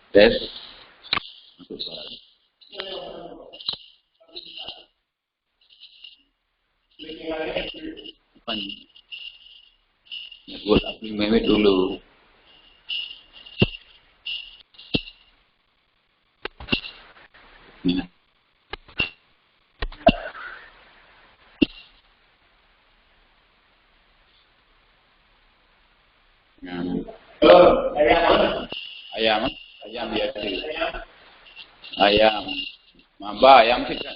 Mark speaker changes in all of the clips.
Speaker 1: Tes. Apa nih? Buat aku meme dulu. Nah. Ayam biasa. Ayam. Mamba ayam sih kan.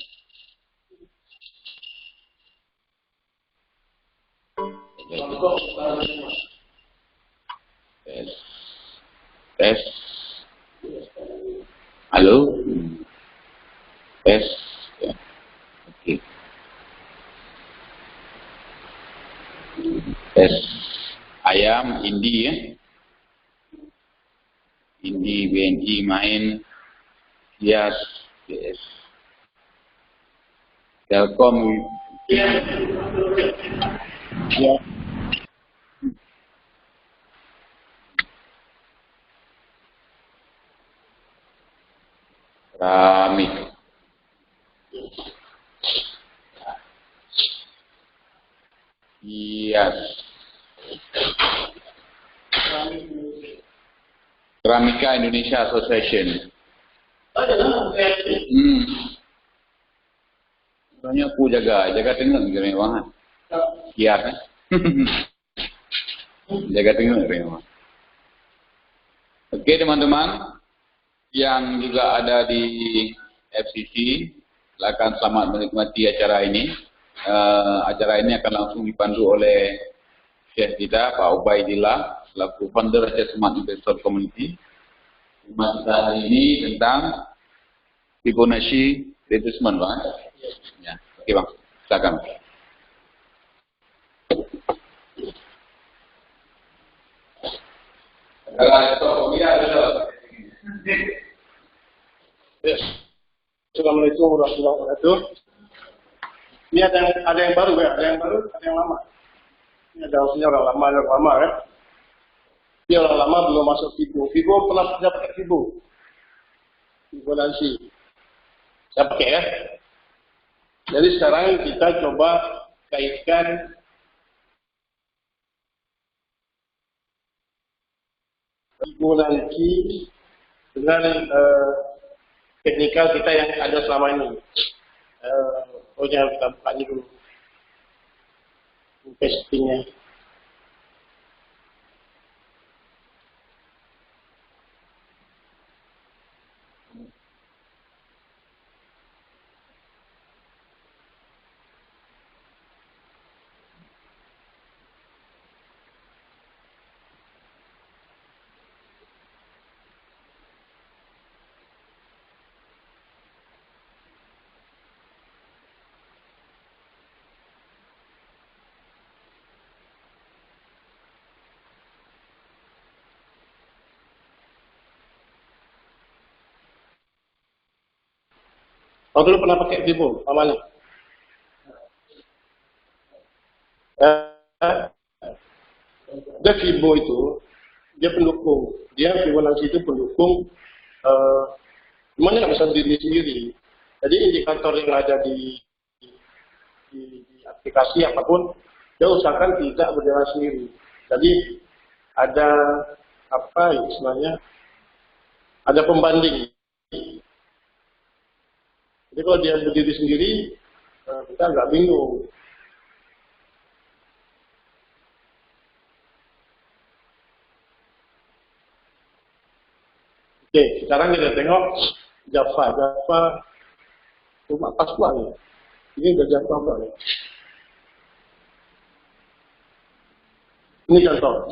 Speaker 1: Tes. Tes. Halo. Tes. Ya. Oke. Tes. Ayam Indi ya. Indi BNI main Hias PS Telkom ya. Keramik Hias Keramika Indonesia Association. Soalnya aku jaga tengok rewahan. Hias kan? Jaga tengok rewahan. Oke teman-teman yang juga ada di FCC, silakan selamat menikmati acara ini. Acara ini akan langsung dipandu oleh Syekh kita, Pak Ubaidillah, selaku founder Aceh Smart Investor Community. Tema kita hari ini tentang Fibonacci retracement, Bang. Ya, oke Bang, silakan.
Speaker 2: Assalamualaikum warahmatullahi wabarakatuh. Ini ada yang baru ya, ada yang lama. Ini ada orang lama ya. Ini orang lama belum masuk Fibo. Fibo pernah pakai Fibo. Fibonacci. Saya pakai ya. Jadi sekarang kita coba kaitkan Fibonacci dengan teknikal kita yang ada selama ini. Jangan kita buka ini dulu. Pastingnya. Kau dulu pernah pakai Fibo, awalnya? Dia Fibo itu, dia pendukung. Dia Fibonacci itu pendukung Cuman nggak bisa berdiri sendiri. Jadi indikator yang ada di aplikasi apapun, dia usahakan tidak berjalan sendiri. Jadi ada apa istilahnya? Ada pembanding. Jadi kalau dia berdiri sendiri, kita agak bingung. Oke, sekarang kita tengok Java cuma pas ya. Ini udah Java apa ya? Ini contoh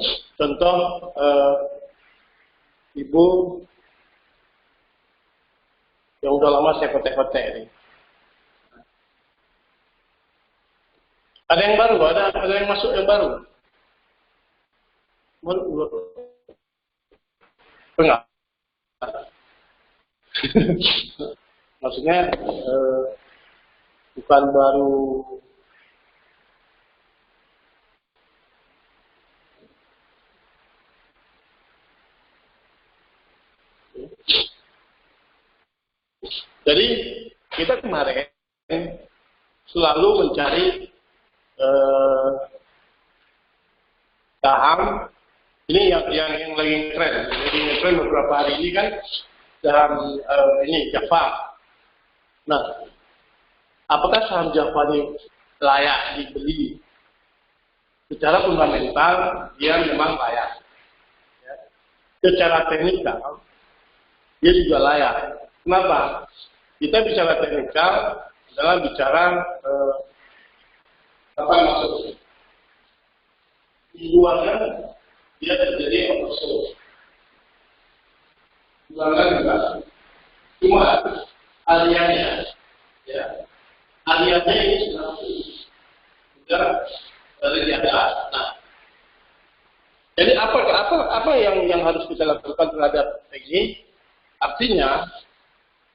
Speaker 2: ibu yang udah lama saya kotek-kotek ini. Ada yang baru, ada yang masuk yang baru. Enggak. Maksudnya bukan baru. Jadi kita kemarin selalu mencari saham ini yang lagi tren beberapa hari ini kan saham ini Java. Nah, apakah saham Java ini layak dibeli? Secara fundamental dia memang layak. Ya. Secara teknikal dia juga layak. Kenapa? Kita bicara teknikal adalah bicara apa yang maksudnya? Di luarnya dia terjadi oversold. Luarnya juga. Cuma aliannya, ya, aliannya ini sudah dari atas. Nah, jadi apa yang harus kita lakukan terhadap ini? Artinya,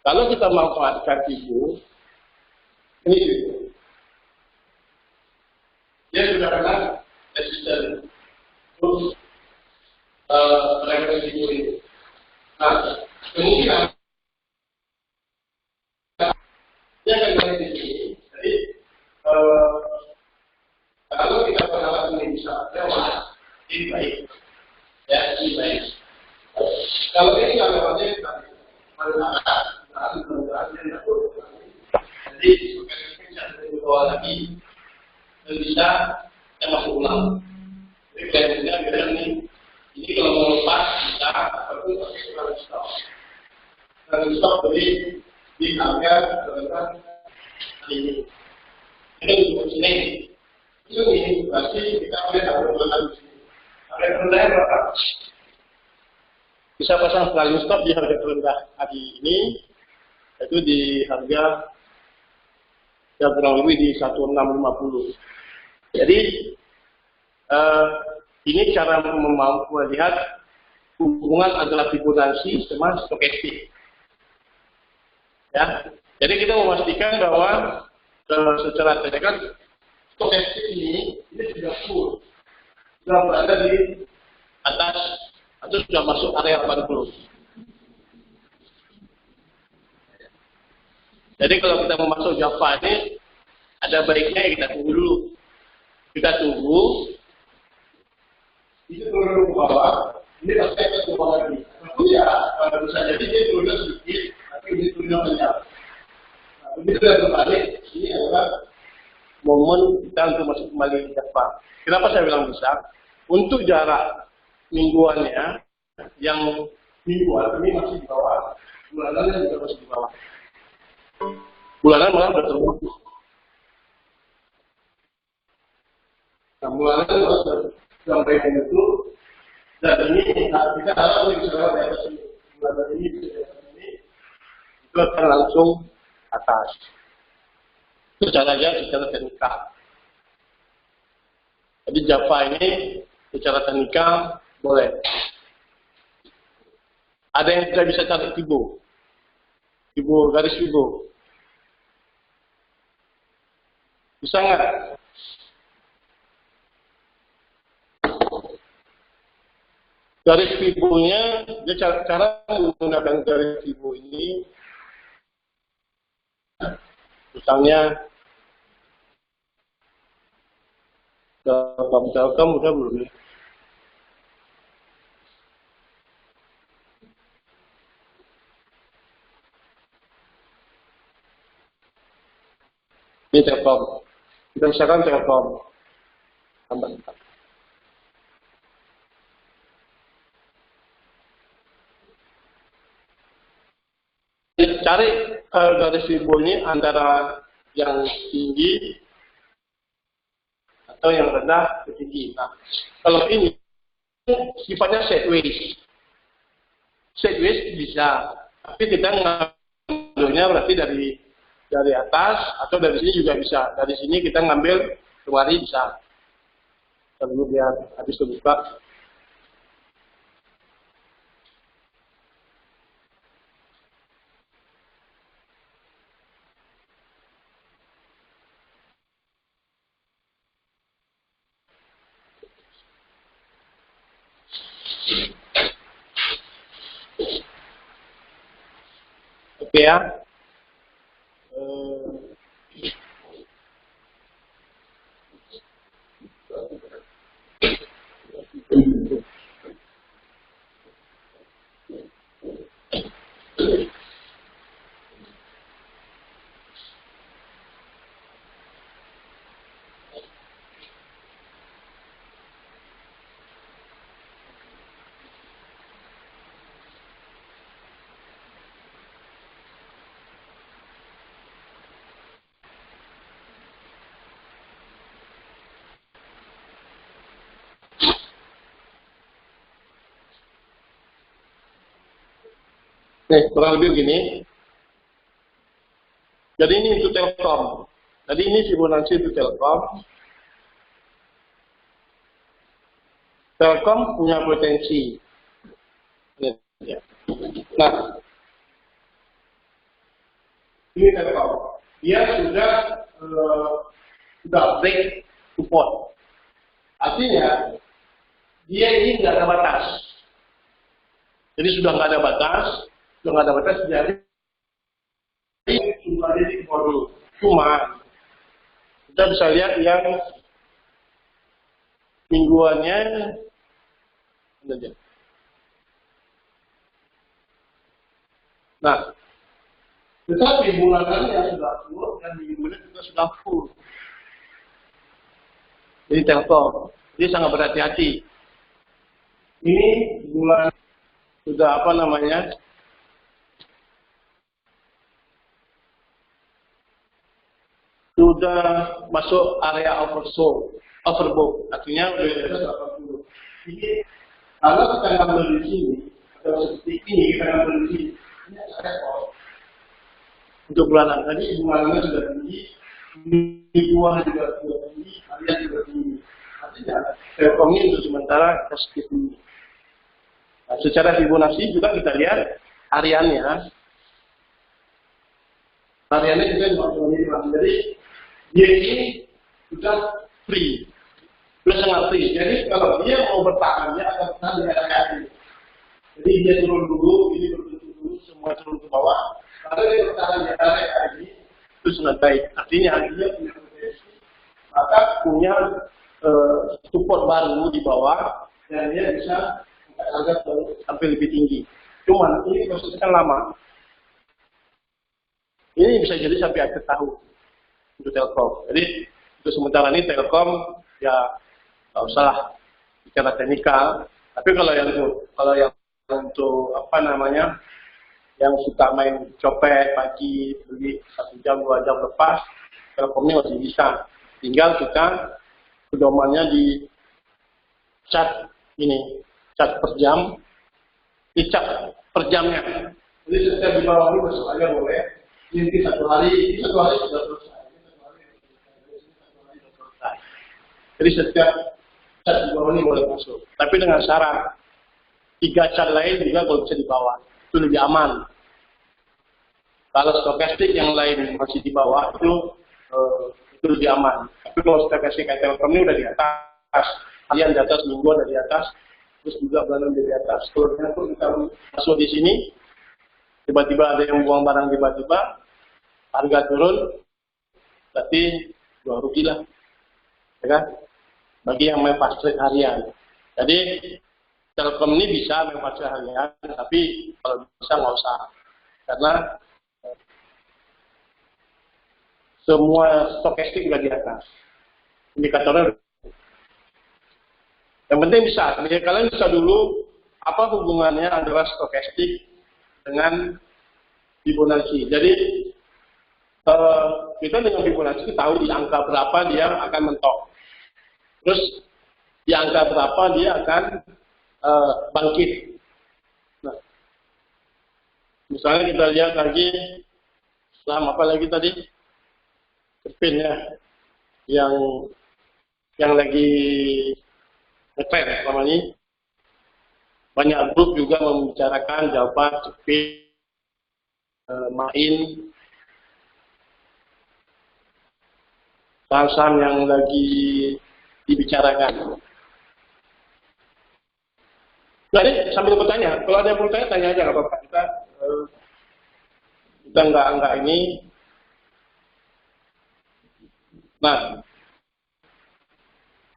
Speaker 2: kalau kita memanfaatkan ibu, ini dia sudah kena resisten, terus referensi ini. Nah, kemungkinan dia akan kena di sini. Jadi kalau kita berharap ini bisa lewat, ini baik, ya ini baik. Kalau ini nggak lewatnya, jadi di bawah lagi dan bisa masuk ulang. Jadi biasanya ini kalau mau lepas bisa, tapi harus stop. Harus stop dari di harga terhadap ini. Ini untuk sini. Ini berarti kita melihat harga terhadap sini. Harga terhadap berapa? Bisa pasang sliding stop di harga terendah hari ini, yaitu di harga yang kurang lebih di 1650. Jadi ini cara melihat hubungan antara Fibonacci sama stokastik. Ya, jadi kita memastikan bahwa secara teknikal stokastik ini sudah full, sudah berada di atas atau sudah masuk area 40. Jadi kalau kita mau masuk Java ini, ada baiknya kita tunggu dulu. Kita tunggu, itu turun ke bawah, ini pasti akan ke bawah lagi. Tentu ya, bisa jadi dia turunnya sedikit, tapi ini turunnya banyak. Nah, begitu dia kembali, ini adalah momen kita untuk masuk kembali ke Java. Kenapa saya bilang bisa? Untuk jarak mingguannya, yang mingguan ini masih di bawah, bulanannya juga masih di bawah. Bulanan malah sudah terbukti. Nah, bulanan sudah sampai itu, dan ini kita harap ini bisa di atas ini. Bulanan ini bisa di atas ini, itu akan langsung atas. Itu caranya secara teknikal. Jadi Java ini secara teknikal boleh. Ada yang tidak bisa cari Fibo, garis Fibo. Bisa nggak? Garis Fibo-nya, dia cara menggunakan garis Fibo ini, misalnya Telkom udah belum ya? Ini Telkom. Kita misalkan Telkom. Tambah. Cari garis Fibo ini antara yang tinggi atau yang rendah ke tinggi. Nah, kalau ini sifatnya sideways. Sideways bisa, tapi kita ngambilnya berarti dari atas atau dari sini juga bisa. Dari sini kita ngambil kemari bisa. Kalau lihat habis terbuka. Oke ya. Nih, kurang lebih begini. Jadi ini untuk Telkom. Jadi ini Fibonacci untuk Telkom. Telkom punya potensi. Nah, ini Telkom. Dia sudah break support. Artinya dia ini nggak ada batas. Jadi sudah nggak ada batas. Jadi cuma kita bisa lihat yang mingguannya. Nah, tetapi bulanannya sudah full dan mingguannya juga sudah full. Jadi Telkom, dia sangat berhati-hati. Ini bulan sudah apa namanya? Sudah masuk area overbook, artinya udah 180. Ini kalau kita ngambil di sini atau seperti ini kita ngambil di sini, ini rekor untuk bulanan. Tadi bulanannya sudah tinggi, mingguan juga sudah tinggi, harian juga tinggi. Artinya Telkom ini untuk sementara kita skip ini. Nah, secara Fibonacci juga kita lihat hariannya. Hariannya juga jadi dia ini sudah free, sudah sangat free. Jadi kalau dia mau bertahan, dia akan bertahan dengan hati. Jadi dia turun dulu, ini berbentuk dulu, semua turun ke bawah. Kalau dia bertahan di area ini, itu sangat baik. Artinya dia punya potensi, maka punya support baru di bawah, dan dia bisa agak sampai lebih tinggi. Cuman ini prosesnya kan lama. Ini bisa jadi sampai akhir tahun untuk Telkom. Jadi untuk sementara ini Telkom ya nggak usah lah bicara teknikal. Tapi kalau yang untuk apa namanya, yang suka main copet pagi beli 1 jam 2 jam lepas, Telkom ini masih bisa. Tinggal kita pedomannya di cat ini, cat per jam, dicat per jamnya. Jadi setiap di bawah ini masuk aja boleh. Ini satu hari sudah selesai. Jadi setiap cat di bawah ini boleh masuk. Tapi dengan syarat 3 cat lain juga kalau bisa di bawah, itu lebih aman. Kalau stokastik yang lain masih di bawah itu lebih aman. Tapi kalau stokastik kayak Telkom ini udah di atas, harian di atas, mingguan di atas, terus juga barang di atas. Kalau kita masuk di sini, tiba-tiba ada yang buang barang tiba-tiba, harga turun, berarti dua rugi lah, ya kan? Bagi yang main fast trade harian. Jadi Telkom ini bisa main fast trade harian, tapi kalau bisa nggak usah, karena semua stokastik udah di atas. Indikatornya. Yang penting bisa. Kalian bisa dulu apa hubungannya antara stokastik dengan Fibonacci. Jadi kita dengan Fibonacci tahu di angka berapa dia akan mentok. Terus di angka berapa dia akan bangkit. Nah, misalnya kita lihat lagi saham apa lagi tadi? Spin ya, yang lagi ngetren selama ini. Banyak grup juga membicarakan Jawa, Spin, Main, saham-saham yang lagi dibicarakan. Jadi sambil bertanya, kalau ada yang bertanya tanya aja, nggak apa-apa. Kita nggak ini. Nah,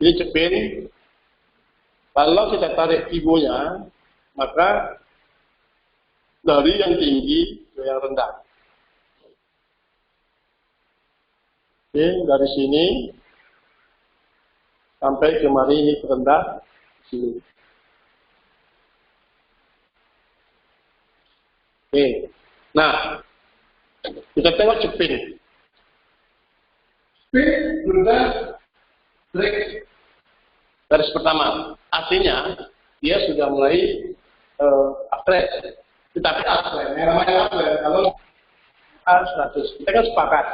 Speaker 2: ini Cepin. Kalau kita tarik Fibonya, maka dari yang tinggi ke yang rendah. Oke, dari sini sampai kemari ini terendah sini. Oke, nah kita tengok Cepin. Cepin sudah break garis pertama, artinya dia sudah mulai uptrend. Tetapi uptrend, yang namanya uptrend kalau A100, kita kan sepakat.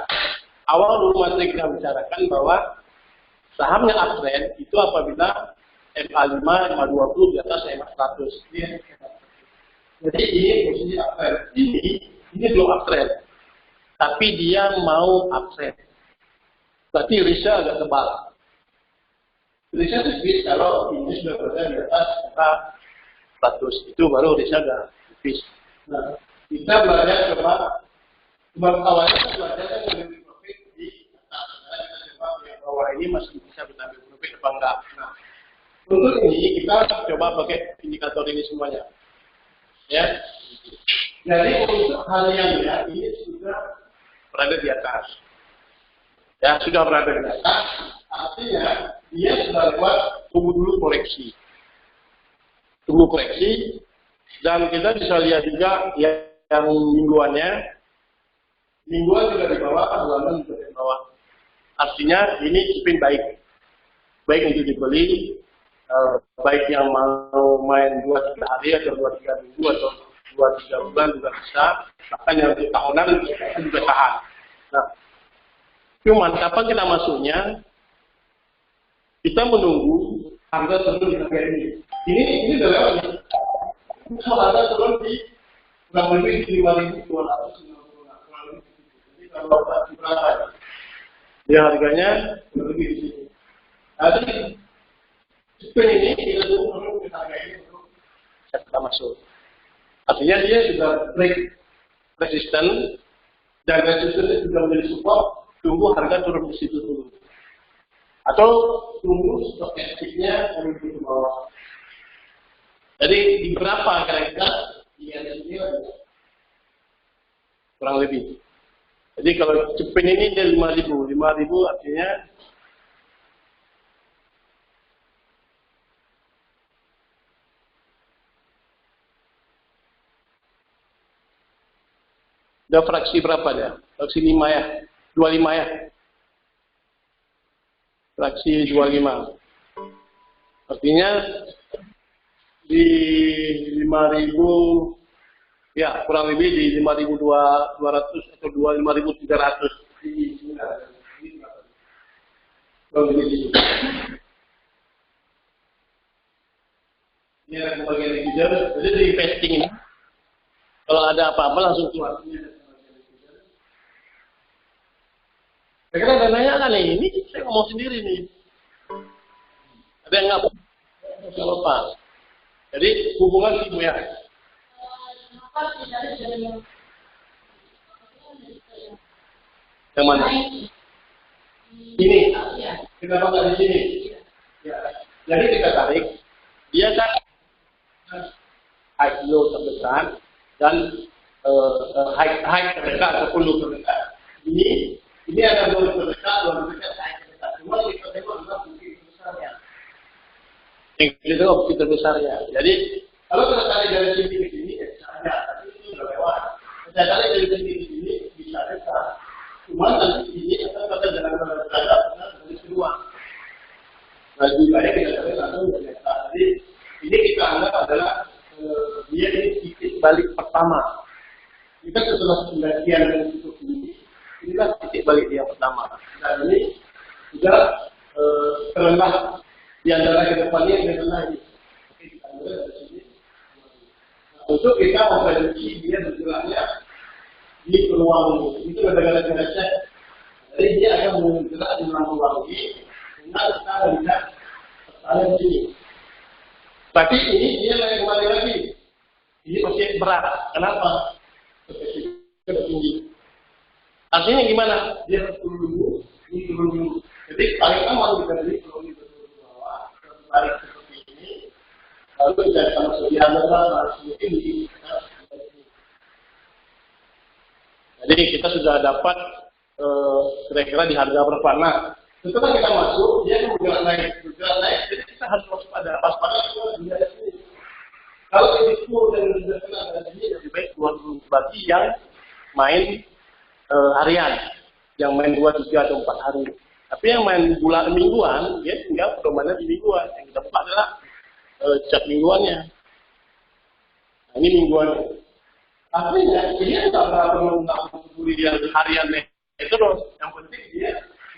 Speaker 2: Awal dulu materi kita bicarakan bahwa sahamnya uptrend itu apabila MA5, MA20 di atas MA100. Jadi ini posisi uptrend. Ini belum uptrend, tapi dia mau uptrend. Berarti risnya agak tebal. Risnya tipis kalau ini sudah berada di atas angka 100, itu baru risnya agak tipis. Nah, kita belajar coba awalnya kita belajar mengambil profit di atas. Nah, kita coba yang bawah ini masih bisa kita ambil profit apa enggak. Nah, untuk ini kita coba pakai indikator ini semuanya. Ya. Jadi untuk hariannya ini sudah berada di atas. Ya, sudah berada di atas. Artinya dia sudah lewat, tunggu dulu koreksi. Tunggu koreksi. Dan kita bisa lihat juga yang mingguannya. Mingguan juga di bawah, bulanan juga di bawah. Artinya ini Cepin baik. Baik untuk dibeli. Baik yang mau main 2-3 hari atau 2-3 minggu atau 2-3 bulan juga bisa. Bahkan yang untuk tahunan juga tahan. Nah, cuman kapan kita masuknya? Kita menunggu harga turun di harga ini. Ini udah lewat nih. Kalau harga turun di kurang lebih di 5.200. Jadi kalau berapa? Dia harganya kurang lebih di sini. Jadi Cepin ini kita turun ke harga ini untuk kita masuk. Artinya dia sudah break resisten dan resisten sudah menjadi support. Tunggu harga turun ke situ dulu. Atau tunggu stokastiknya menuju ke bawah. Jadi di berapa kira-kira ISG kurang lebih. Jadi kalau Cepin ini dia 5.000 artinya udah fraksi berapa dia? Fraksi 5 ya? 25 ya? Fraksi 25. Artinya di 5.000 ya kurang lebih di 5.200 atau 5.300 di sini. Ini ada bagian leader, jadi di investing ini kalau ada apa-apa langsung keluar. Saya nanya kan ini saya ngomong sendiri nih. Ada yang nggak apa? Jadi hubungan ibu ya. Yang mana? Ini. Kenapa nggak di sini? Ya. Jadi kita tarik. Dia kan high low terbesar dan high terdekat ataupun low terdekat. Ini ada low terdekat, low terdekat, high terdekat. Cuma kita tengok adalah bukti terbesarnya. Yang kita tengok bukti terbesarnya. Jadi kalau kita tarik dari sini ke sini, ya bisa aja. Tapi itu sudah lewat. Kita tarik dari sini ke sini, bisa dekat. Cuma nanti ini akan kita jalan terhadap dari kedua. Nah, juga kita tarik langsung dari atas. Jadi ini kita anggap adalah dia ini titik balik pertama. Kita setelah pendakian dan tutup ini, inilah titik balik dia pertama. Dan ini sudah terendah di antara ke depannya yang terendah ini. Oke, kita mulai dari sini. Nah, untuk kita memprediksi dia bergeraknya di peluang ini. Itu gara-gara kita cek. Jadi dia akan bergerak di peluang ini. Dengan kita melihat pertanyaan di sini. Tapi ini dia lagi kembali lagi. Ini masih berat. Kenapa? Sudah tinggi. Artinya gimana? Dia harus turun dulu, ini turun dulu. Jadi paling aman kita beli kalau ini turun ke bawah, tarik seperti ini, lalu tidak sama sedia harus mungkin di sini. Jadi kita sudah dapat kira-kira di harga berapa. Nah, setelah kita masuk, dia akan bergerak naik. Jadi kita harus waspada itu di sini. Kalau ini full dan sudah kena dari sini, lebih baik bagi yang main harian, yang main 2, 3 atau 4 hari. Tapi yang main bulan mingguan, ya tinggal pedomannya di mingguan. Yang kita buka adalah chart mingguannya. Nah, ini mingguan. Artinya dia tidak perlu peduli dia harian itu dong. Yang penting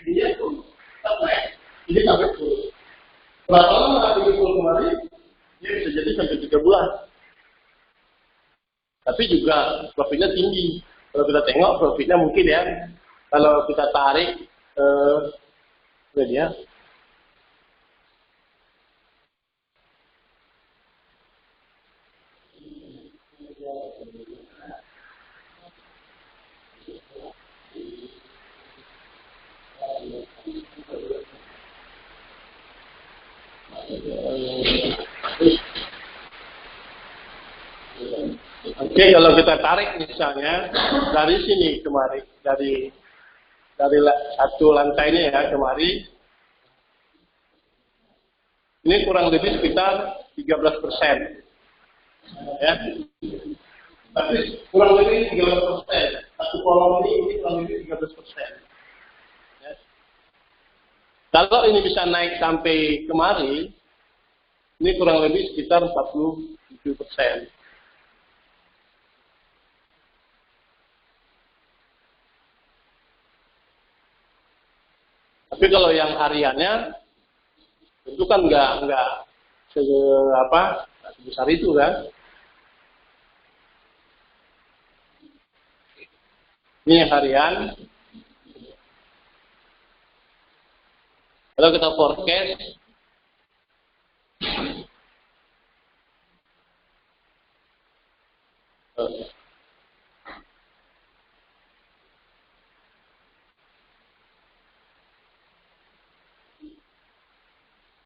Speaker 2: dia tuh tetap naik. Ini sampai full. Berapa lama ini full kemarin? Dia bisa jadi sampai 3 bulan. Tapi juga profitnya tinggi. Kalau kita tengok profitnya mungkin ya, kalau kita tarik dia Oke, kalau kita tarik misalnya dari sini kemari, dari satu lantai ini ya kemari, ini kurang lebih sekitar 13%, ya. Tapi kurang lebih 13%. Satu kolom ini kurang lebih 13%. Ya. Kalau ini bisa naik sampai kemari, ini kurang lebih sekitar 47%. Tapi kalau yang hariannya itu kan nggak sebesar itu kan. Ini yang harian. Kalau kita forecast,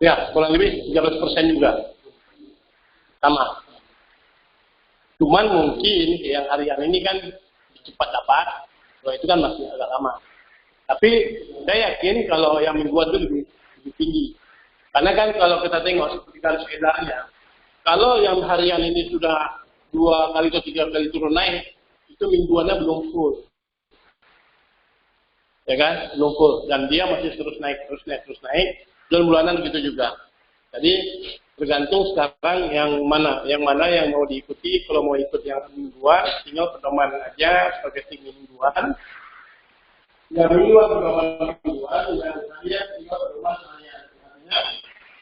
Speaker 2: ya, kurang lebih 13% juga. Sama. Cuman mungkin yang harian ini kan cepat dapat, kalau itu kan masih agak lama. Tapi saya yakin kalau yang mingguan itu lebih tinggi. Karena kan kalau kita tengok seperti garis edarnya, kalau yang harian ini sudah 2 kali atau 3 kali turun naik, itu mingguannya belum full. Ya kan? Belum full. Dan dia masih terus naik. Dan bulanan begitu juga. Jadi tergantung sekarang yang mana yang mau diikuti. Kalau mau ikut yang mingguan, tinggal pedoman aja sebagai tim mingguan. Yang mingguan pedoman mingguan, yang harian tinggal pedoman harian.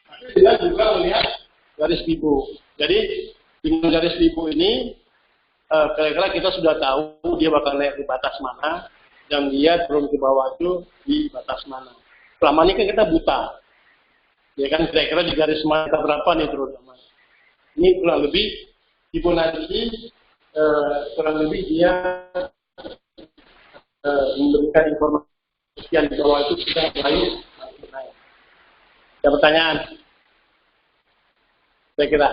Speaker 2: Tapi kita juga melihat garis bibu. Jadi dengan garis bibu ini, kira-kira kita sudah tahu dia bakal naik di batas mana, dan dia turun ke bawah itu di batas mana. Selama ini kan kita buta. Ya kan kira-kira di garis mata berapa nih terutama. Ini kurang lebih Fibonacci kurang lebih dia memberikan informasi yang di bawah itu sudah mulai naik. Ada pertanyaan? Saya kira.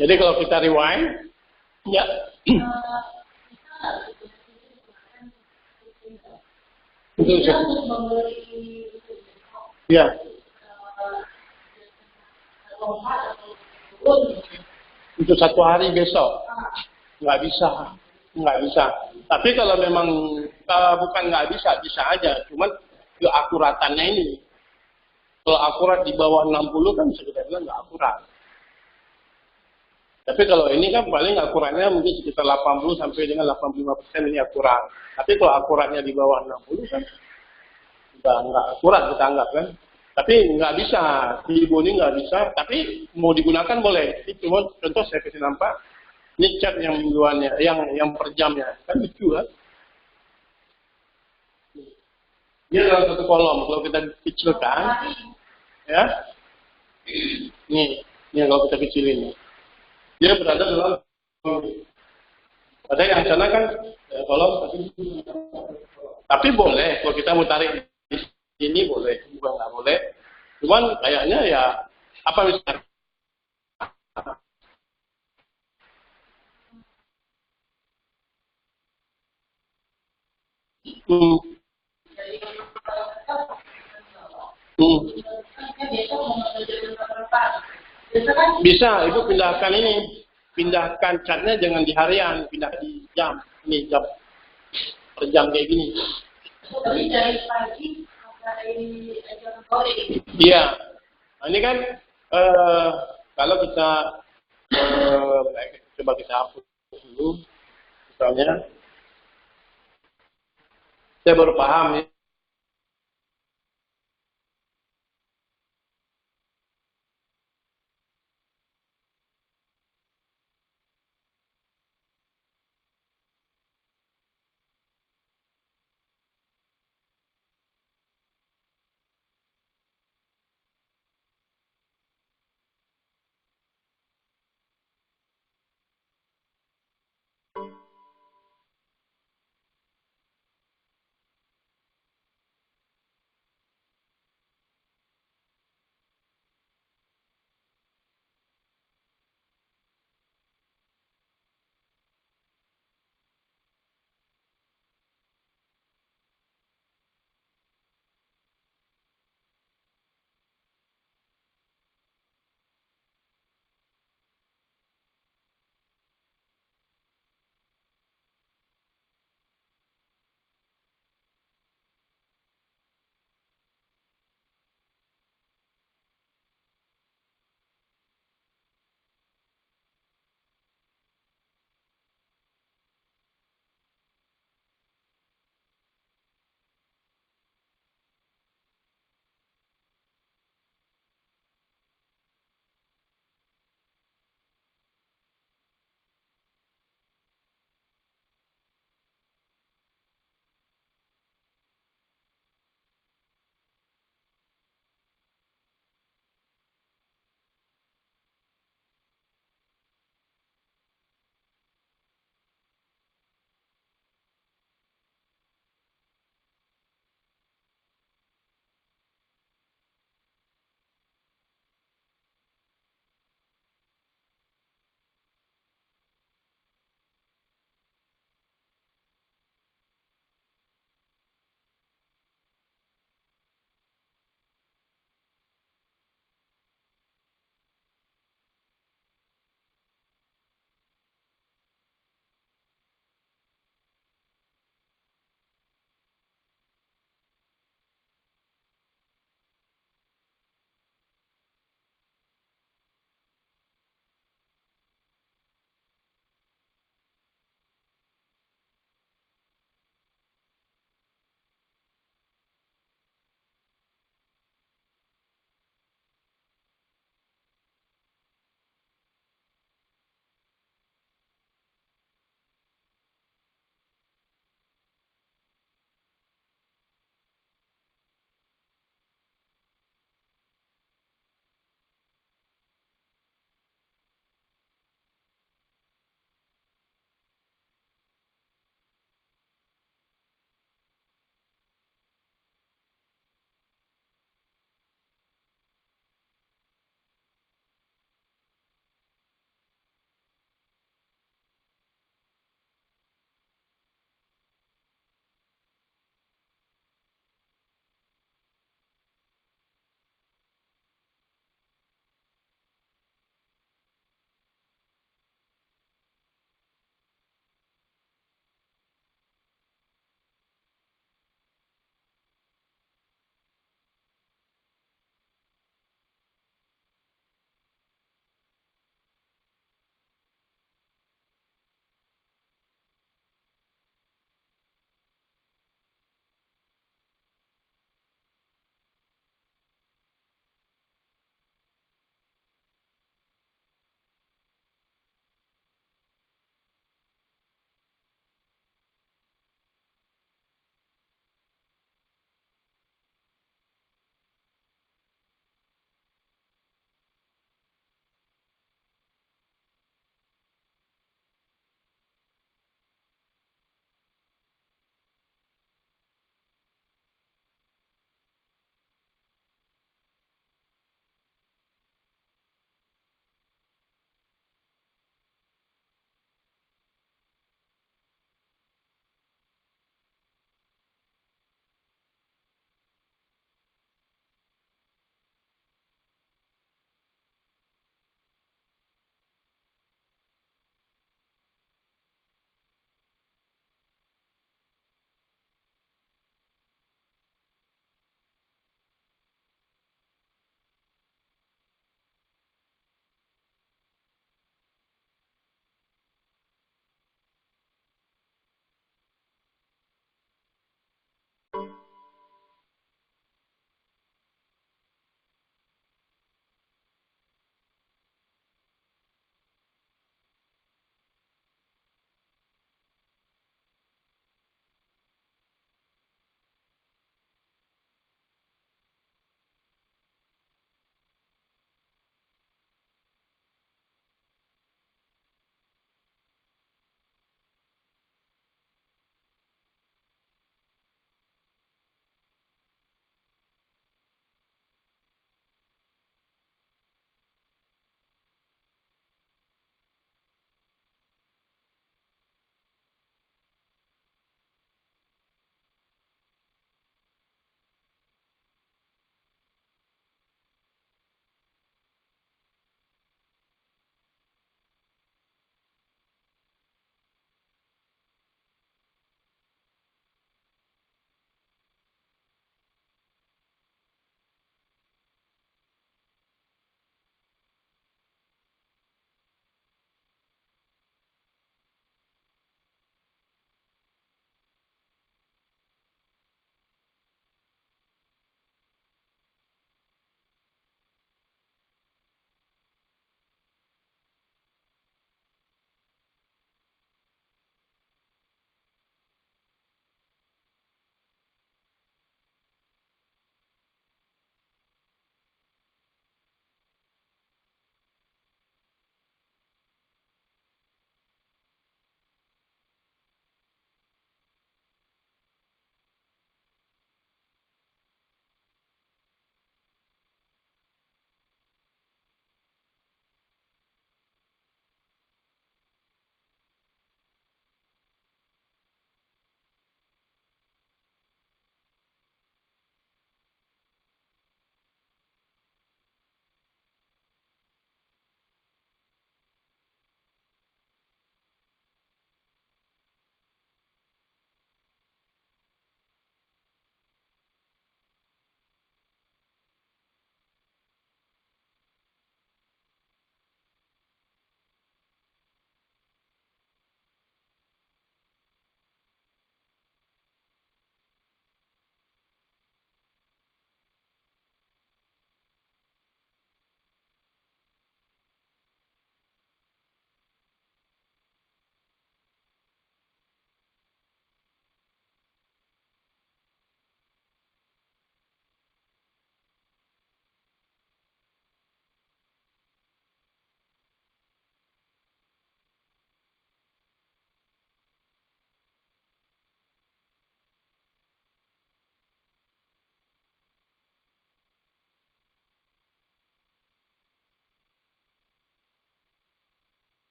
Speaker 2: Jadi kalau kita rewind, ya. Itu ya. Untuk 1 hari besok nggak bisa. Tapi kalau memang bukan nggak bisa aja. Cuman keakuratannya ini. Kalau akurat di bawah 60 kan bisa kita bilang nggak akurat. Tapi kalau ini kan paling akuratnya mungkin sekitar 80 sampai dengan 85% ini akurat. Tapi kalau akuratnya di bawah 60 kan udah nggak akurat kita anggap kan. Tapi nggak bisa, Fibo ini nggak bisa. Tapi mau digunakan boleh. Ini cuma contoh saya kasih nampak. Ini chart yang mingguannya, yang per jamnya kan lucu kan. Dia dalam satu kolom. Kalau kita kecilkan, ya, ini kalau kita kecilin. Dia berada dalam, ada yang sana kan kolom, tapi boleh kalau kita mau tarik di sini boleh, bukan nggak boleh. Cuman kayaknya ya apa misalnya? Bisa, Ibu pindahkan catnya jangan di harian, pindah di jam. Ini jam per jam kayak gini.
Speaker 3: Tapi dari pagi sampai jam sore.
Speaker 2: Iya, nah, ini kan kalau kita coba kita hapus dulu, misalnya saya baru paham ya.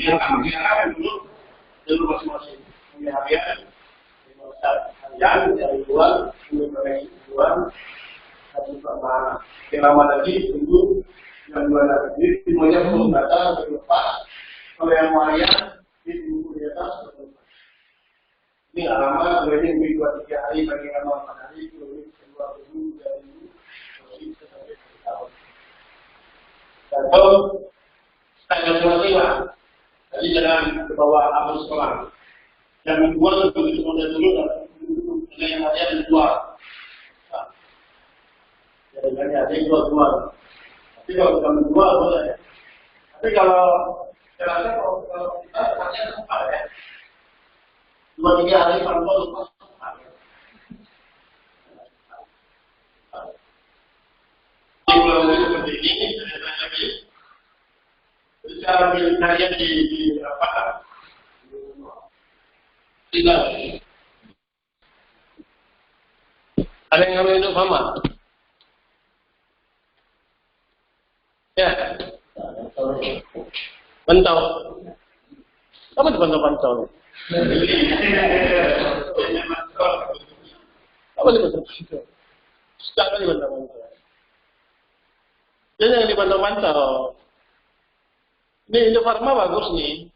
Speaker 2: Melihara dulu masing-masing. Melihara harian, dari luar, kemudian satu sama yang lama tadi tunggu yang dua lagi semuanya belum datang berlepas. Kalau yang harian di tunggu di atas berlepas. Ini nggak lama, kemudian ini 2-3 hari bagi yang lama 4 hari, kemudian 2 minggu, 3 minggu, bisa sampai 1 tahun. Dan tanggal masing-masing. Jadi jangan ke bawah arus sekolah. Yang dua begitu model dulu dan yang ada di luar. Yang ada di luar. Tapi kalau kamu dua boleh. Tapi kalau saya rasa kalau kita hanya sempat ya. 2-3 hari tanpa lepas. Di bulan seperti ini saya lagi. Secara kalian di apa? Tidak. Ada yang namanya hidup sama? Ya. Pantau. Apa itu pantau-pantau? Apa itu pantau-pantau? Sekarang di pantau-pantau. Jadi yang dipantau-pantau. Ini Indofarma bagus nih.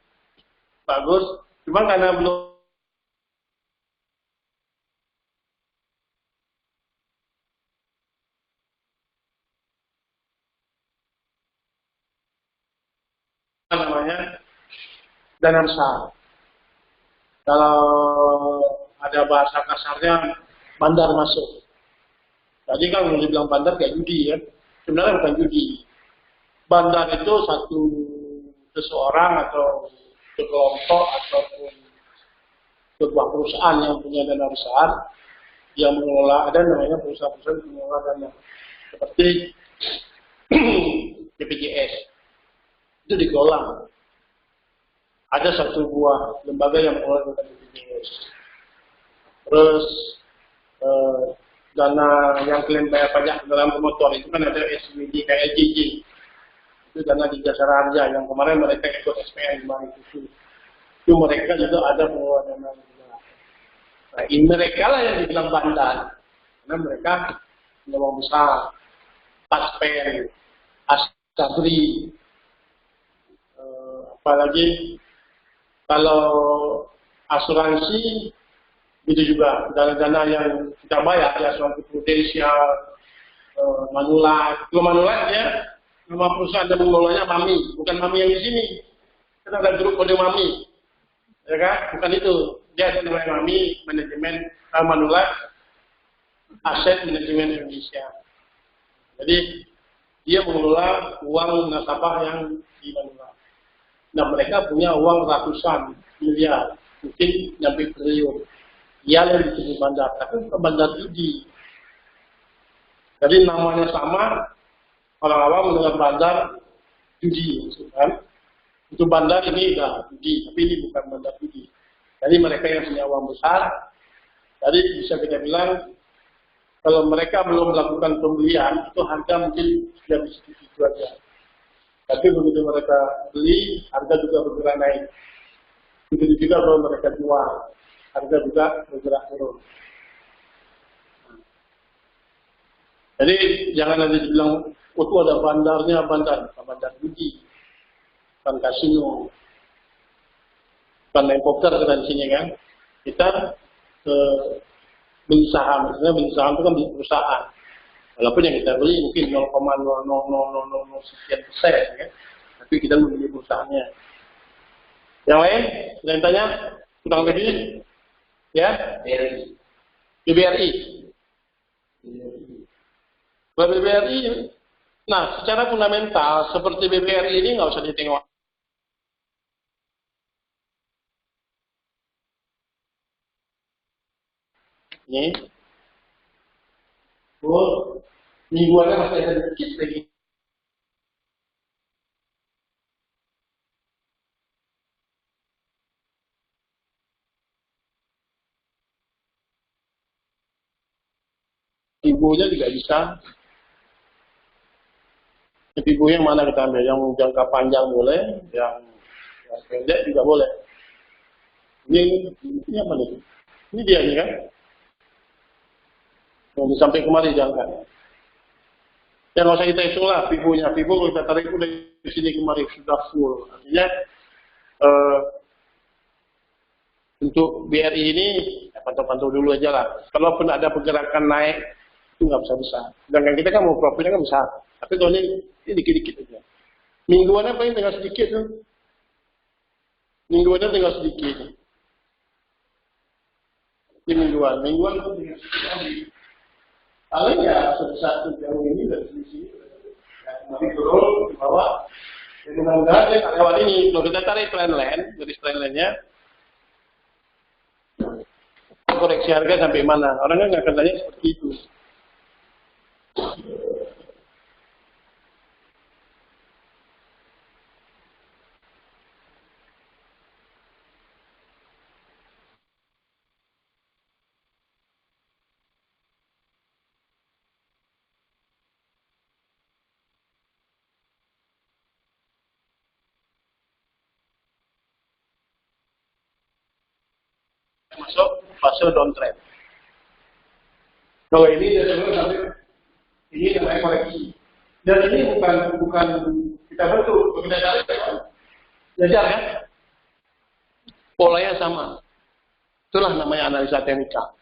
Speaker 2: Bagus. Cuma karena belum namanya dana besar. Kalau ada bahasa kasarnya bandar masuk. Tadi kan mau dibilang bandar kayak judi ya. Sebenarnya bukan judi. Bandar itu satu seseorang atau sekelompok ataupun sebuah perusahaan yang punya dana besar yang mengelola, ada namanya perusahaan-perusahaan yang mengelola dana seperti BPJS itu dikelola. Ada satu buah lembaga yang mengelola dana BPJS. Terus dana yang klaim bayar pajak dalam pemotor itu kan ada SWD kayak LJJ. Itu dana di jasa raja yang kemarin mereka ikut SPN kemarin itu mereka juga ada pengelola dana. Nah, ini mereka lah yang dibilang bandar karena mereka punya uang besar, taspen, asabri, apalagi kalau asuransi itu juga dana-dana yang kita bayar ya, asuransi prudensial, Manulife. Kalau Manulife ya nama perusahaan yang mengelolanya Mami, bukan Mami yang di sini. Kita ada grup kode Mami, ya kan? Bukan itu. Dia ada namanya Mami, manajemen Manulife, aset manajemen Indonesia. Jadi dia mengelola uang nasabah yang di Manulife. Nah mereka punya uang ratusan miliar, mungkin sampai triliun. Dia yang disebut bandar, tapi bukan bandar judi. Jadi namanya sama. Orang awam mendengar bandar judi, kan? Itu bandar ini udah judi, tapi ini bukan bandar judi. Jadi mereka yang punya uang besar, jadi bisa kita bilang kalau mereka belum melakukan pembelian, itu harga mungkin sudah di situ aja. Tapi begitu mereka beli, harga juga bergerak naik. Begitu juga kalau mereka jual, harga juga bergerak turun. Jadi jangan nanti dibilang itu ada bandarnya, bandar judi, bukan kasino, bukan main poker kita di sini kan. Kita beli saham, maksudnya beli saham itu kan beli perusahaan. Walaupun yang kita beli mungkin 0,0000 sekian persen, ya. Tapi kita membeli perusahaannya. Yang lain, ada yang tanya? Kurang lebih, ya? BBRI. Kalau BBRI, nah secara fundamental seperti BBRI ini nggak usah ditengok. Ini, mingguannya masih ada sedikit lagi. Ibunya juga bisa. Ibu yang mana kita ambil? Yang jangka panjang boleh, yang Ya, pendek juga boleh. Ini apa nih? Ini dia nih kan? Mau sampai kemari jangan. Ya nggak usah kita hitung lah pivonya. Pivo kalau kita tarik itu dari sini kemari sudah full. Artinya untuk BRI ini ya, pantau-pantau dulu aja lah. Kalaupun ada pergerakan naik itu nggak besar. Sedangkan kita kan mau profitnya kan besar. Tapi kalau ini dikit-dikit aja. Mingguannya paling tinggal sedikit tuh. Mingguannya tinggal sedikit. Ini mingguan itu tinggal sedikit. Paling ya satu jauh ini dari sini. Nanti turun ke bawah. Jadi mudah-mudahan ya lewat ini. Kalau kita tarik trendline, garis trendline-nya, koreksi harga sampai mana? Orang kan nggak akan tanya seperti itu. Masuk fase downtrend. Kalau ini dari dulu sampai ini namanya koreksi. Dan ini bukan kita bentuk, kita cari belajar kan? Polanya sama. Itulah namanya analisa teknikal.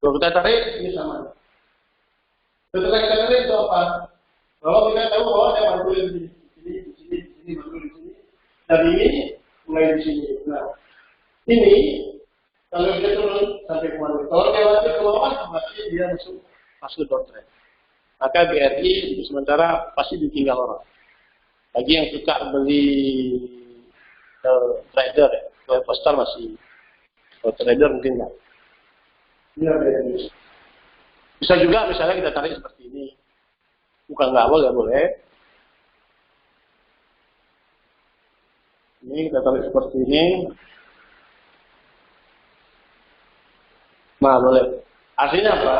Speaker 2: Kalau kita tarik ini sama. Setelah kita tarik itu apa? Kalau kita tahu bahwa ada mantul di sini, mantul di sini. Dan ini mulai di sini. Nah, ini kalau dia turun sampai kemana? Kalau dia lanjut ke bawah, berarti dia masuk downtrend. Maka BRI sementara pasti ditinggal orang. Bagi yang suka beli trader, kalau investor masih, kalau trader mungkin enggak. Ini BRI. Bisa juga misalnya kita tarik seperti ini. Bukan nggak boleh. Ini kita tarik seperti ini. Nah, boleh. Artinya apa?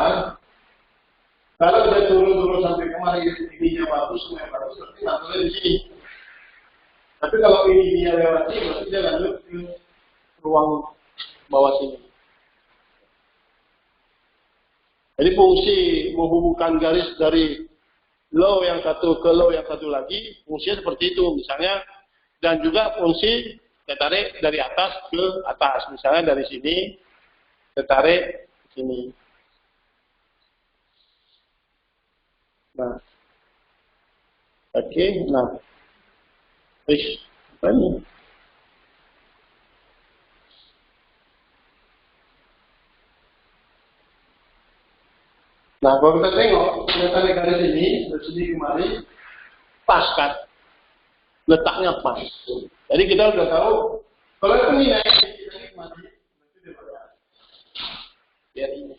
Speaker 2: Kalau udah turun sampai kemari ininya bagus, semua yang bagus, berarti nggak boleh di sini. Tapi kalau ini dia lewati, berarti dia lanjut ke ruang bawah sini. Jadi fungsi menghubungkan garis dari low yang satu ke low yang satu lagi, fungsinya seperti itu. Misalnya, dan juga fungsi kita tarik dari atas ke atas. Misalnya dari sini, kita tarik ke sini. Nah, oke, nah, apa ini? Nah, kalau kita tengok, kita tarik garis ini, dari sini kemari, pas kan? Letaknya pas. Jadi kita udah tahu, kalau ini naik, kita ini kemari, itu dia pada. Ya ini.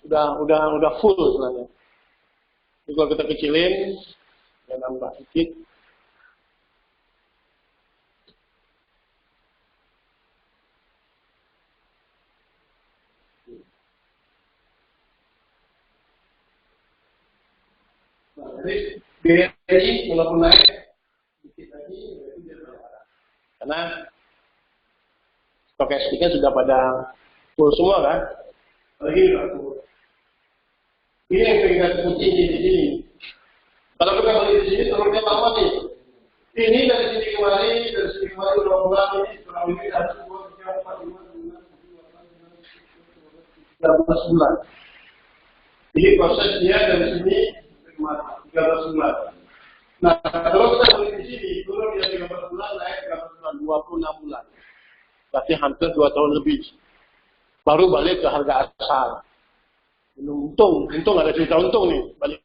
Speaker 2: Nah, udah full sebenarnya. Jadi kalau kita kecilin, ya nambah sedikit. Nah, jadi BRI walaupun naik sedikit lagi, itu dia berapa? Karena stokastiknya sudah pada full semua kan? Lagi udah full. Ini yang kita kucing di sini. Kalau kita beli di sini, turunnya lama nih. Ini dari sini kemari udah bulan ini, kurang lebih ada 2, 3, 4, 5, 13 bulan. Jadi proses dia dari sini ke kemari, 13 bulan. Nah, kalau kita beli di sini, turun dia 13 bulan, naik 13 bulan, 26 bulan. Berarti hampir 2 tahun lebih. Baru balik ke harga asal. Untung ada cerita untung nih, balik.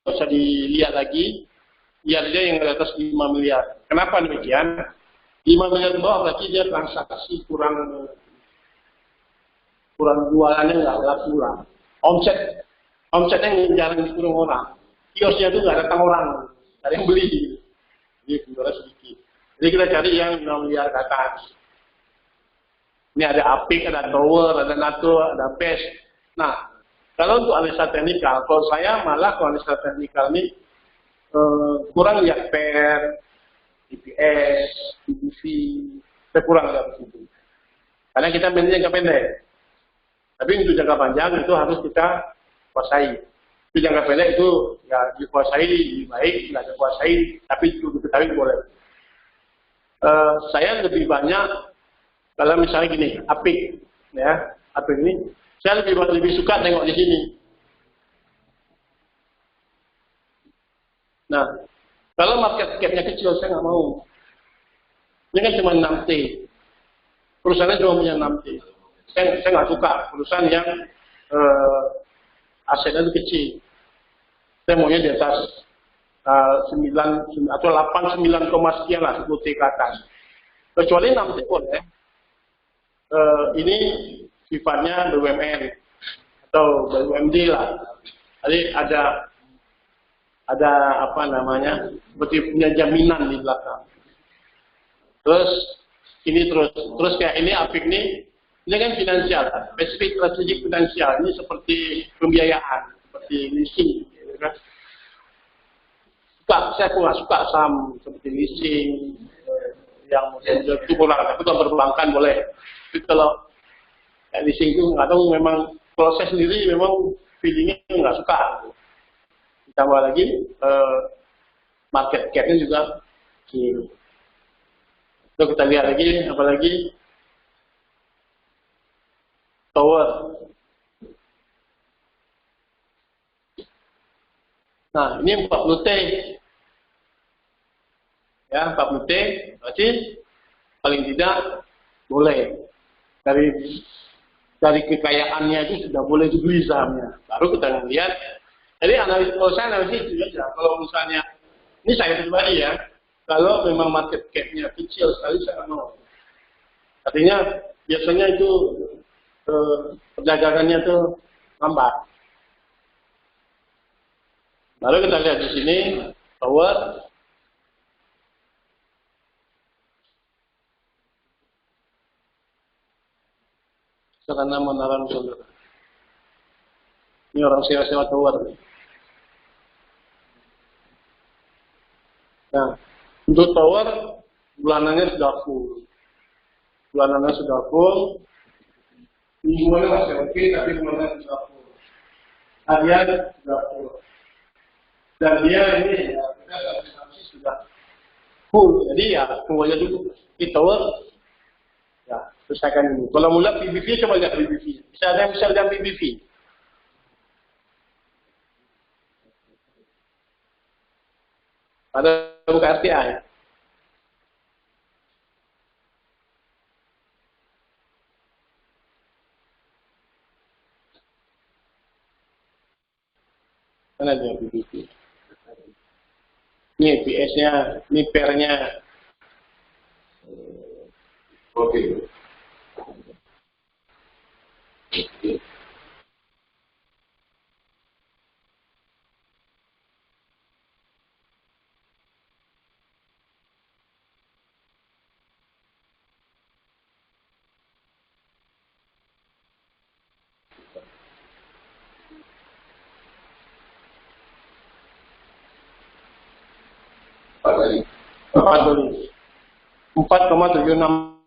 Speaker 2: bisa dilihat lagi, biar dia yang di atas 5 miliar. Kenapa demikian? 5 miliar ke bawah berarti dia transaksi kurang jualannya nggak laku lah. Omsetnya jarang dikurang orang. Kiosnya itu nggak datang orang, ada yang beli. Jadi jualnya sedikit. Jadi kita cari yang 5 miliar ke atas. Ini ada Apik, ada Tower, ada NATO, ada PES. Nah, kalau untuk analisa teknikal, kalau saya malah kalau analisa teknikal ini kurang lihat PER, IPS, PBV, saya kurang lihat itu. Karena kita mainnya jangka pendek. Tapi untuk jangka panjang itu harus kita kuasai. Untuk jangka pendek itu ya dikuasai lebih baik, nggak dikuasai, tapi untuk diketahui boleh. Saya lebih banyak kalau misalnya gini, Apik, ya, Apik ini, saya lebih suka tengok di sini. Nah, kalau market cap-nya kecil, saya nggak mau. Ini kan cuma 6T. Perusahaannya cuma punya 6T. Saya nggak suka perusahaan yang asetnya itu kecil. Saya maunya di atas 9 atau 8, 9, sekian lah, 10T ke atas. Kecuali 6T boleh. Ini sifatnya BUMN atau BUMD lah. Jadi ada apa namanya, seperti punya jaminan di belakang. Terus ini terus kayak ini Apik ini kan finansial, spesifik strategik finansial. Ini seperti pembiayaan, seperti leasing, gitu kan. Saya nggak suka saham seperti leasing yang model itu kurang, tapi kalau perbankan boleh. Tapi kalau leasing itu nggak tahu, memang proses sendiri memang feelingnya nggak suka. Ditambah lagi market cap-nya juga kecil. Lalu kita lihat lagi, apalagi Tower. Nah, ini 40T. Ya, 40T, berarti paling tidak boleh. Dari kekayaannya itu sudah boleh dibeli sahamnya. Baru kita lihat. Jadi kalau saya analisis itu aja. Kalau misalnya, ini saya pribadi ya, kalau memang market cap-nya kecil sekali, saya nggak mau. Artinya biasanya itu perdagangannya itu lambat. Lalu kita lihat di sini Tower. Karena Menara Nusantara. Ini orang sewa-sewa Tower. Nah, untuk Tower bulanannya sudah full. Mingguannya masih oke, tapi bulanannya sudah full. Harian sudah full. Dan dia ini ya, sudah full. Jadi ya semuanya dulu di Tower. Ya, selesaikan ini. Kalau mula PBV, coba lihat PBV. Bisa ada yang bisa lihat PBV. Ada buka RTI. Mana dia PBV? Ini PS-nya, ini PER-nya. Oke. Empat kali. 4,76.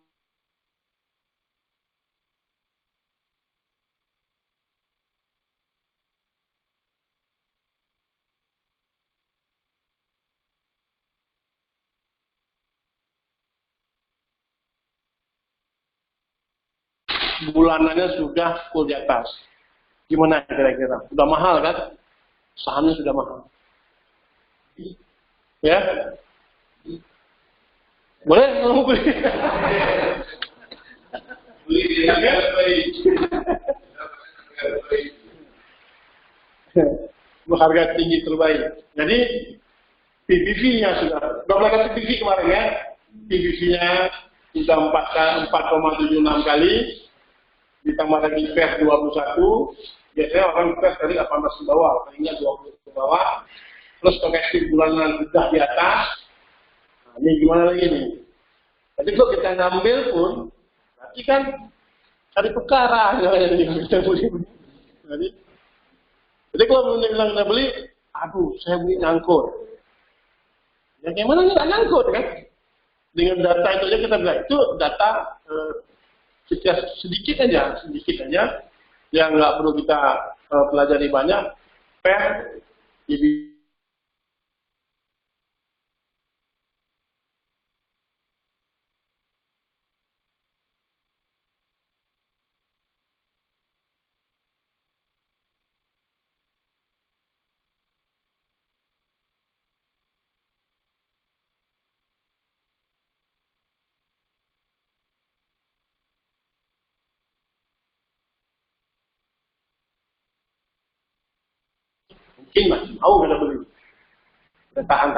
Speaker 2: Bulanannya sudah full di atas. Gimana kira-kira? Sudah mahal kan? Sahamnya sudah mahal. Ya? Boleh ngomong beli? harga tinggi terbaik. Jadi PBV-nya sudah 12 kali PBV kemarin ya. PBV-nya sudah 4,76 kali, ditambah lagi PER 21. Biasanya orang PER dari 18 ke bawah, palingnya 20 ke bawah. Terus stokastik bulanan sudah di atas. Nah, ini gimana lagi nih? Jadi kalau kita ngambil pun, nanti kan cari perkara kita beli. Jadi kalau bilang kita beli, aduh saya beli nyangkut. Ya gimana nggak nyangkut kan? Dengan data itu aja kita bilang itu data sedikit aja, yang nggak perlu kita pelajari banyak. PER, mungkin masih mau kita beli. Tahan,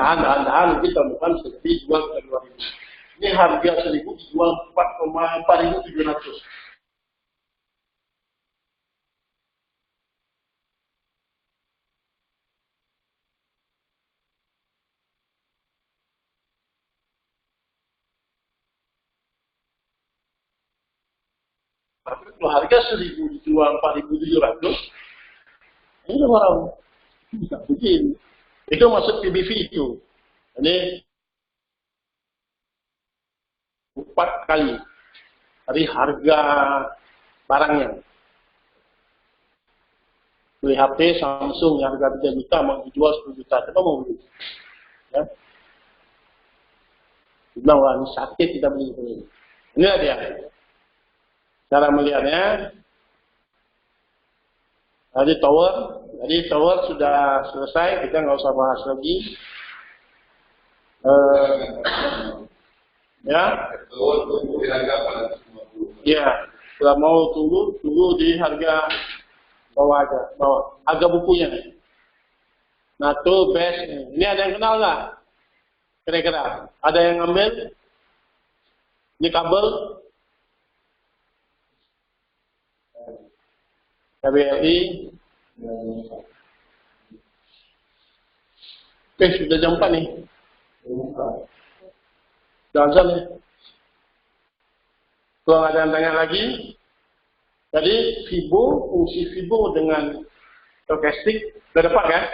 Speaker 2: mungkin tahun depan bisa dijual ke 2.000. Ini harga 1.000 dijual 4,700. Tapi kalau harga 1.000 dijual 4.700, ini orang tidak mungkin. Itu masuk PBV itu. Ini 4 kali dari harga barangnya. Beli HP Samsung yang harga 3 juta mau dijual 10 juta, kita mau beli. Ya. Bilang, wah ini sakit kita beli ini. Ini dia. Cara melihatnya. Jadi tower sudah selesai, kita nggak usah bahas lagi. Ya. Ya, kalau mau tunggu di harga bawah aja, harga bukunya. Nah tuh best. Ini ada yang kenal nggak? Kira-kira ada yang ngambil? Ini kabel. KBRI. Oke, sudah jam 4 nih. Jangan ya. Kalau ada yang tanya lagi, jadi fungsi Fibo dengan stokastik sudah dapat kan?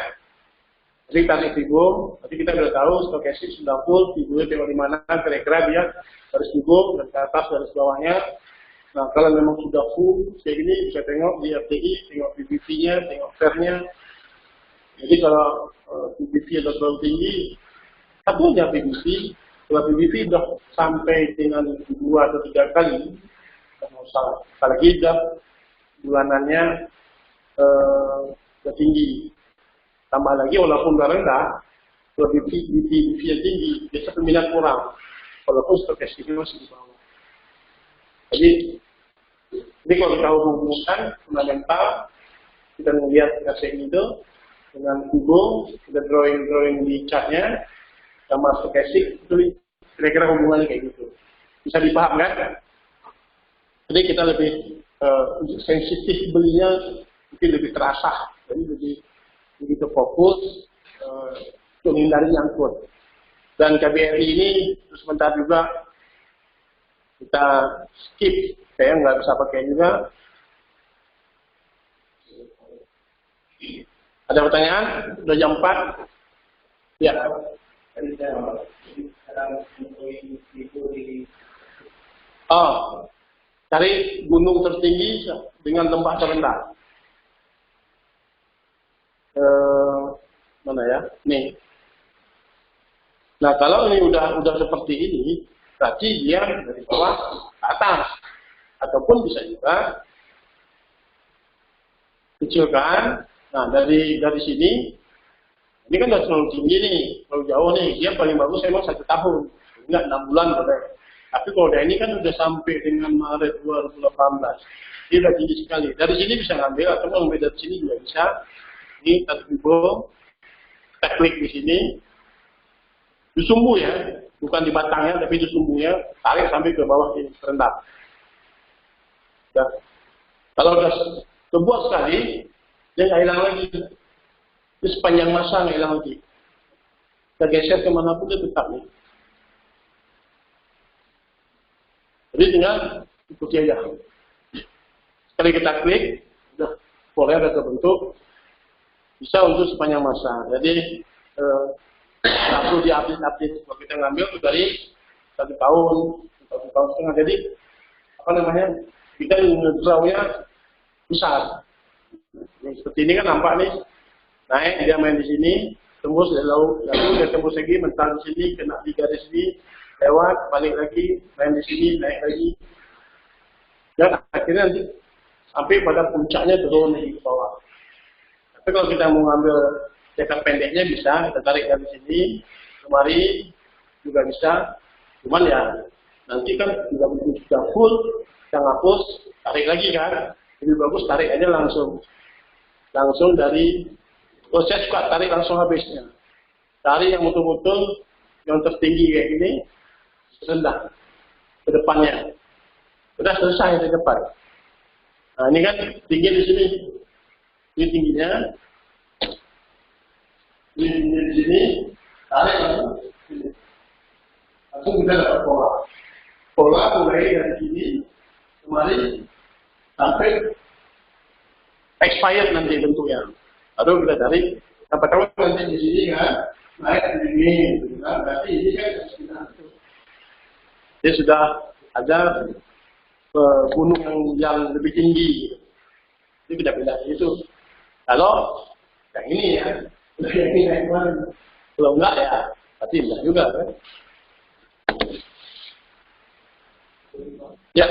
Speaker 2: Jadi tarik Fibo, nanti kita sudah tahu stokastik sudah full, Fibo tengok di mana, kira-kira dia garis Fibo, dari atas, garis bawahnya. Nah, kalau memang sudah full, kayak gini, bisa tengok di RTI, tengok PBV-nya, tengok PER-nya. Jadi kalau PBV sudah terlalu tinggi, satu aja PBV. Kalau PBV sudah sampai dengan 2 atau 3 kali, tidak masalah. Apalagi sudah bulanannya sudah tinggi. Tambah lagi, walaupun sudah rendah, kalau PBV yang tinggi, biasa peminat kurang. Walaupun stokastiknya masih di bawah. Jadi kalau kita hubungkan fundamental, kita melihat kasih itu dengan Fibo, kita drawing di chartnya, sama stokastik, itu kira-kira hubungannya kayak gitu. Bisa dipaham kan? Jadi kita lebih untuk sensitif belinya mungkin lebih terasa, jadi lebih terfokus untuk menghindari nyangkut. Dan KBRI ini sebentar juga kita skip, saya nggak bisa pakai juga. Ada pertanyaan? Sudah jam 4? Ya. Oh, cari gunung tertinggi dengan lembah terendah. Mana ya? Nih. Nah, kalau ini udah seperti ini, berarti dia dari bawah ke atas, ataupun bisa juga kecilkan. Nah, dari sini, ini kan sudah terlalu tinggi nih, terlalu jauh nih. Dia paling bagus memang 1 tahun, enggak 6 bulan boleh. Tapi kalau ini kan sudah sampai dengan Maret 2018, dia sudah tinggi sekali. Dari sini bisa ngambil, atau ngambil dari sini juga bisa. Ini satu Fibo, kita klik di sini, di sumbu ya, bukan di batangnya, tapi di sumbunya, tarik sampai ke bawah ini, terendam. Nah, kalau sudah kebuat sekali, dia nggak hilang lagi. Di sepanjang masa nggak hilang lagi. Kita geser kemanapun dia tetap nih. Jadi tinggal ikuti aja. Sekali kita klik, udah polanya sudah terbentuk, bisa untuk sepanjang masa. Jadi nggak perlu diupdate. Kalau kita ngambil tuh dari 1 tahun, 1 tahun setengah. Jadi apa namanya? Kita ngedrawnya besar. Yang seperti ini kan nampak nih, naik dia main di sini, tembus lalu dia tembus lagi, mental di sini, kena di garis sini, lewat, balik lagi, main di sini, naik lagi. Dan akhirnya nanti sampai pada puncaknya turun lagi ke bawah. Tapi kalau kita mau ngambil jangka pendeknya bisa, kita tarik dari sini, kemari juga bisa. Cuman ya nanti kan sudah full, kita hapus, tarik lagi kan. Lebih bagus tarik aja langsung dari proses suka tarik langsung habisnya. Tarik yang betul-betul yang tertinggi kayak gini, rendah ke depannya. Sudah selesai di depan. Nah ini kan tinggi di sini. Ini tingginya. Ini tinggi di sini. Tarik langsung. Langsung kita dapat pola. Pola mulai dari sini kemari sampai expired nanti bentuknya. Lalu kita tarik. Apa tahu nanti di sini kan naik ke sini. Berarti ini kan dia sudah ada gunung yang lebih tinggi. Itu kita bilang itu. Kalau yang ini ya, yang ini naik mana? Kalau enggak ya, pasti enggak juga kan. Ya.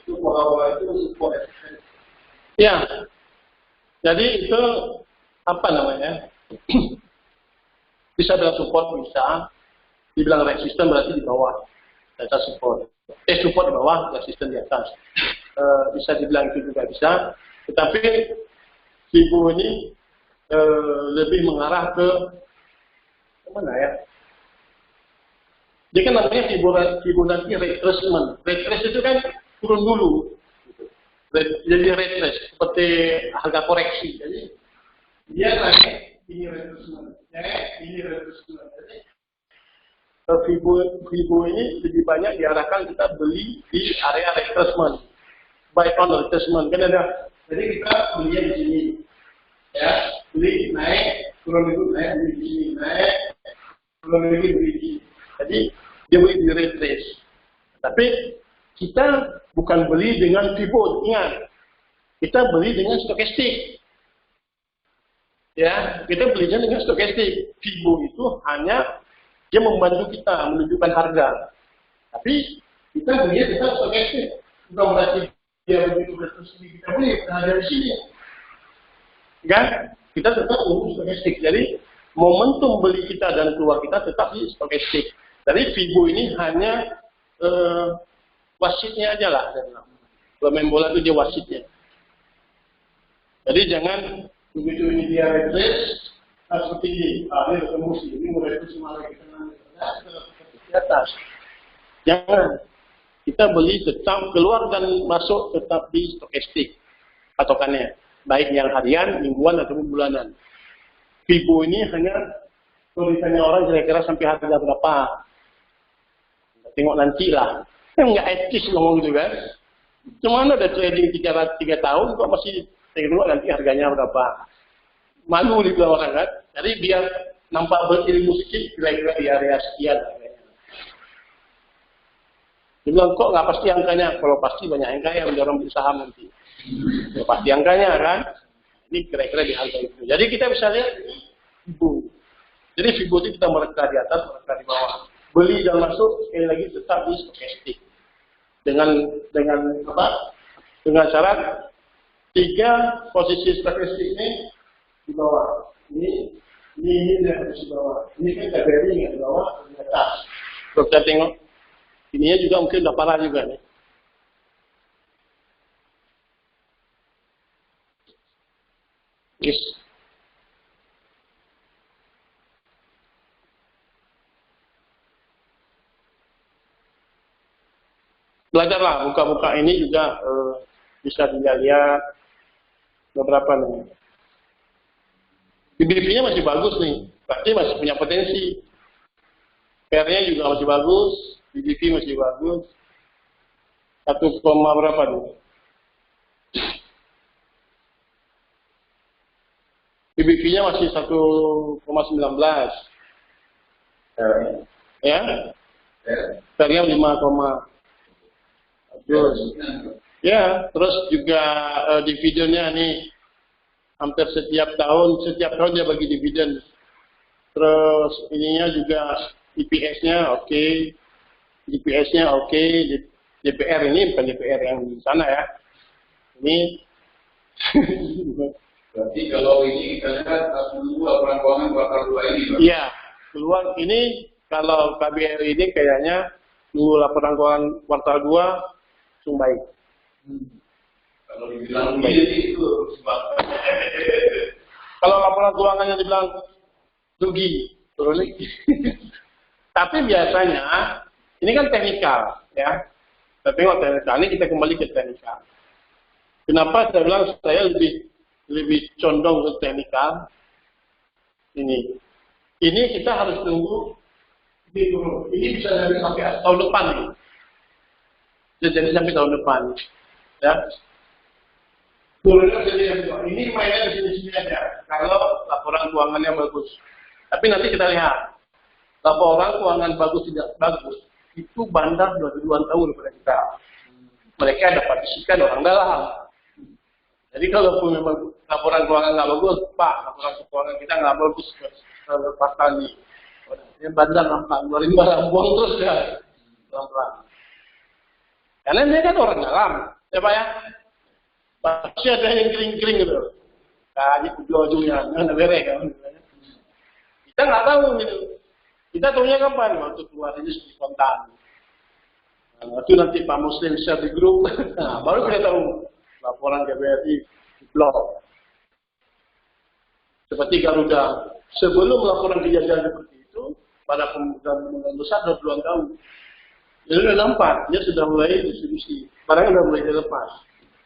Speaker 2: Itu pola-pola itu support. Ya. Jadi itu apa namanya? Bisa bilang support bisa. Dibilang resisten berarti di bawah. Data support. Support di bawah, resisten di atas. Bisa dibilang itu juga bisa. Tetapi Fibo ini lebih mengarah ke mana ya? Dia kan namanya Fibonacci retracement. Retrace itu kan turun dulu. Jadi retrace seperti harga koreksi. Jadi dia naik ini retracement, ini retracement. Jadi Fibo ini lebih banyak diarahkan kita beli di area retracement, buy on retracement. Kan ada. Jadi kita beli di sini, ya beli naik, turun itu naik beli di sini, naik, turun lagi beli di sini. Jadi dia beli di retrace. Tapi kita bukan beli dengan Fibo, ingat. Kita beli dengan stokastik. Ya, kita belinya dengan stokastik. Fibo itu hanya dia membantu kita menunjukkan harga. Tapi kita beli dengan stokastik. Bukan berarti dia begitu berarti kita beli dari sini. Kan? Kita tetap menunggu stokastik. Jadi momentum beli kita dan keluar kita tetap di stokastik. Jadi Fibo ini hanya wasitnya aja lah. Kalau main bola itu dia wasitnya. Jadi jangan begitu ini dia retrace seperti ini. Ini tembus ini mau retrace malah kita di atas. Jangan. Kita beli tetap keluar dan masuk tetap di stokastik patokannya. Baik yang harian, mingguan ataupun bulanan. Fibo ini hanya kalau ditanya orang kira-kira sampai harga berapa. Tengok nanti lah. Enggak etis ngomong gitu kan. Cuma ada trading 3 tahun kok masih tengok nanti harganya berapa. Malu dibilang orang kan. Jadi biar nampak berilmu sedikit kira-kira di area sekian. Dia bilang kok nggak pasti angkanya. Kalau pasti banyak angka yang mendorong beli saham nanti. Kalau pasti angkanya kan. Ini kira-kira di harga itu. Jadi kita bisa lihat Fibo. Jadi Fibo itu kita mereka di atas, mereka di bawah. Beli dan masuk sekali lagi tetap di stokastik. Dengan apa? Dengan syarat 3 posisi stokastik ini di bawah. Ini harus di bawah. Ini kan KBRI nggak di bawah, di atas. Kalau kita tengok, ininya juga mungkin udah parah juga nih. Yes. Belajarlah, buka-buka ini juga bisa dilihat beberapa nih. BBV-nya masih bagus nih, berarti masih punya potensi. PR-nya juga masih bagus, BBV masih bagus. 1, berapa nih? BBV-nya masih 1,19. Ya? PR-nya 5, terus. Ya, terus juga dividennya nih hampir setiap tahun dia bagi dividen. Terus ininya juga EPS-nya oke. DPS-nya oke. DPR ini bukan DPR yang di sana ya. Ini
Speaker 1: berarti kalau ini kita lihat menunggu laporan keuangan kuartal 2 ini, Pak.
Speaker 2: iya, keluar ini kalau KBRI ini kayaknya nunggu laporan keuangan kuartal 2 baik.
Speaker 1: Kalau dibilang begini itu sebab.
Speaker 2: Kalau laporan keuangannya dibilang rugi, turun lagi. Tapi biasanya ini kan teknikal, ya. Tapi kalau teknikal ini kita kembali ke teknikal. Kenapa saya bilang saya lebih condong ke teknikal? Ini kita harus tunggu. Ini bisa jadi sampai tahun depan nih. Bisa jadi sampai tahun depan, ya. Ini mainnya di sini aja. Kalau laporan keuangannya bagus. Tapi nanti kita lihat. Laporan keuangan bagus tidak bagus. Itu bandar 2 tahun kepada kita. Mereka dapat bisikan orang dalam. Jadi kalau pun memang laporan keuangan nggak bagus, Pak, laporan keuangan kita nggak bagus. Pas kali. Ini bandar nampak. Ngeluarin barang buang terus ya. Pelan-pelan. Karena dia kan orang dalam. Ya Pak ya. Pasti ada yang kering-kering gitu. Kaji ujung-ujungnya, nggak beres kan. Kita nggak tahu gitu. Kita tahunya kapan? Waktu keluar ini spontan. Nah, itu nanti Pak Muslim share di grup. Nah, baru kita tahu laporan KBRI di blog. Seperti Garuda. Sebelum laporan kejadian seperti itu, pada pemegang besar sudah puluhan tahun. Jadi sudah nampak, dia sudah mulai distribusi. Barangnya sudah mulai dilepas.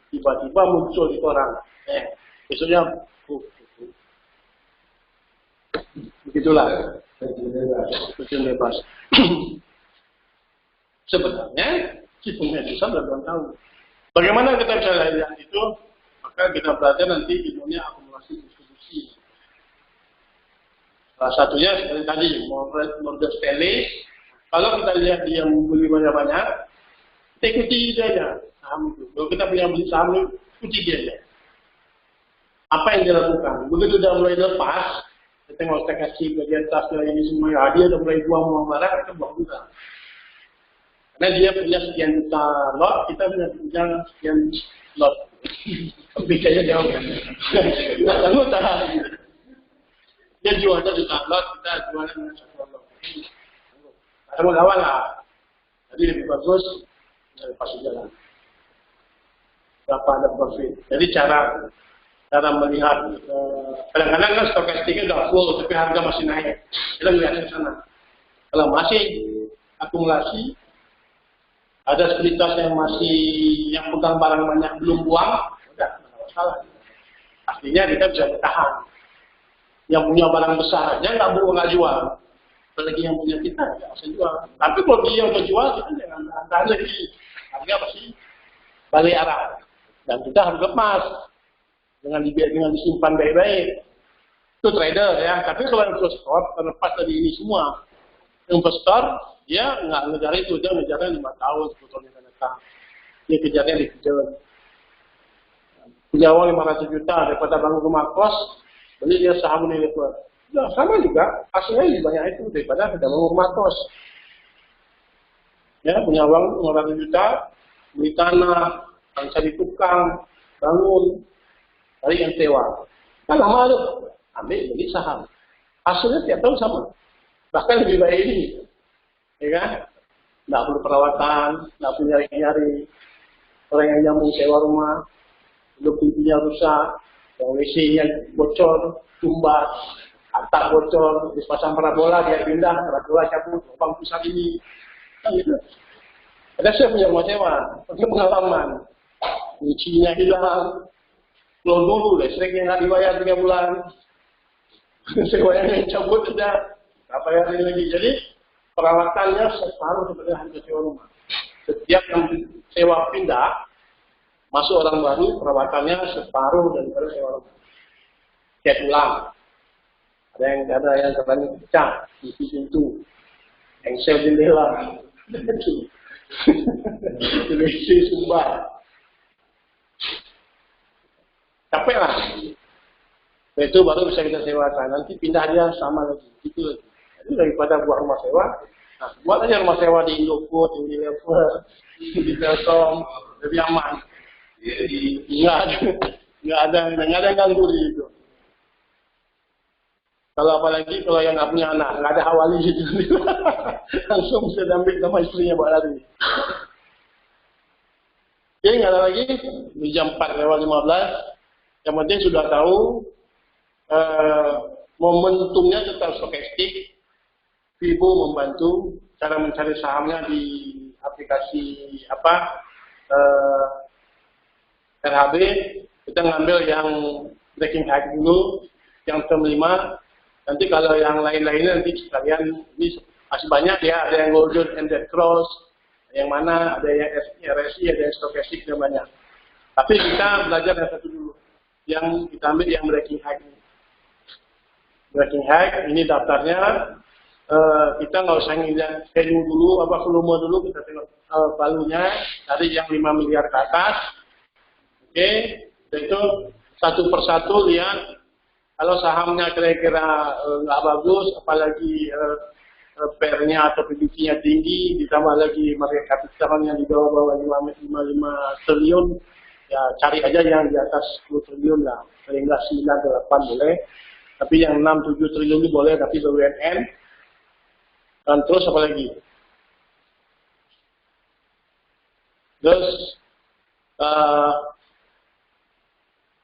Speaker 2: Tiba-tiba muncul di koran. Besoknya, begitulah. Betul bebas. Sebenarnya sistemnya bisa sudah tahu. Bagaimana kita bisa lihat itu? Maka kita belajar nanti ilmunya akumulasi distribusi. Salah satunya seperti tadi Morgan Stanley. Kalau kita lihat dia membeli banyak-banyak, kita ikuti dia aja saham itu. Kalau kita punya beli saham, ikuti dia aja. Apa yang dia lakukan? Begitu dia mulai lepas, kita mau kita kasih bagian tasnya ini semua, ya, dia udah mulai buang barang, kita buang juga. Karena dia punya sekian juta lot, kita punya sekian lot. Bedanya jauh kan? Nggak tahu tak. Dia jualnya juta lot, kita jualnya dengan 1 lot. Ada mengawal lah. Jadi lebih bagus lepas jalan. Berapa ada profit. Jadi cara melihat, kadang-kadang kan stokastiknya udah full, tapi harga masih naik. Kita melihat ke sana. Kalau masih akumulasi, ada sekuritas yang pegang barang banyak belum buang, udah nggak masalah. Artinya kita bisa bertahan. Yang punya barang besar aja nggak buang, nggak jual. Apalagi yang punya kita nggak bisa jual. Tapi kalau dia udah jual, kita jangan tahan lagi. Harga pasti balik arah. Dan kita harus lepas. Dengan disimpan baik-baik. Itu trader ya. Tapi kalau investor, terlepas dari ini semua. Investor, dia nggak ngejar itu. Dia ngejarnya 5 tahun, 10 tahun yang akan datang. Dia kejarnya dikejar. Punya uang 500 juta, daripada bangun rumah kos, beli dia saham nilai kuat. Nah, sama juga, hasilnya lebih banyak itu daripada sudah bangun rumah kos. Ya, punya uang 500 juta, beli tanah, cari tukang, bangun, cari yang sewa. Kan lama tuh, ambil beli saham. Hasilnya tiap tahun sama. Bahkan lebih baik ini. Ya kan? Nggak perlu perawatan, nggak perlu nyari-nyari. Orang yang nyambung sewa rumah, belum pintunya rusak, Yang WC-nya bocor, tumbat, atap bocor, dipasang parabola, dia pindah, parabola cabut, lubang pusat ini. Kan gitu. Ada saya punya rumah sewa, punya pengalaman. Nyucinya hilang, belum dulu listriknya nggak dibayar 3 bulan. Sewanya yang cabut sudah, apa yang lagi. Jadi perawatannya separuh daripada harga sewa rumah. Setiap yang sewa pindah, masuk orang baru, perawatannya separuh daripada sewa rumah. Cat ulang. Ada yang katanya pecah, isi pintu, engsel jendela, isi sumbar. Capek lah. Itu baru bisa kita sewakan. Nanti pindah dia sama lagi. Gitu lagi. Jadi daripada buat rumah sewa, nah, buat aja rumah sewa di Indofood, di Unilever, di Telkom, lebih aman. Nggak ada yang ganggu di itu. Kalau apalagi kalau yang nggak punya anak, nggak ada hawali gitu, langsung bisa diambil sama istrinya bawa lari. Jadi nggak ada lagi di jam 4:15. Yang penting sudah tahu momentumnya tetap stokastik. Vivo membantu cara mencari sahamnya di aplikasi RHB. Kita ngambil yang breaking high dulu, yang term 5. Nanti kalau yang lain-lainnya nanti sekalian, ini masih banyak ya, ada yang golden and dead cross, yang mana ada yang RSI, ada yang stokastik, dan banyak. Tapi kita belajar yang satu dulu, yang kita ambil yang breaking high. Breaking high ini daftarnya, kita nggak usah ngeliat value dulu, volume dulu, kita tengok value-nya dari yang 5 miliar ke atas. Oke, itu satu persatu lihat. Kalau sahamnya kira-kira nggak bagus, apalagi PER-nya atau PBT-nya tinggi, ditambah lagi market capital-nya di bawah 5 triliun, ya cari aja yang di atas 10 triliun lah. Paling nggak 9 ke 8 boleh. Tapi yang 6-7 triliun itu boleh, tapi BUMN. Dan terus apa lagi? Terus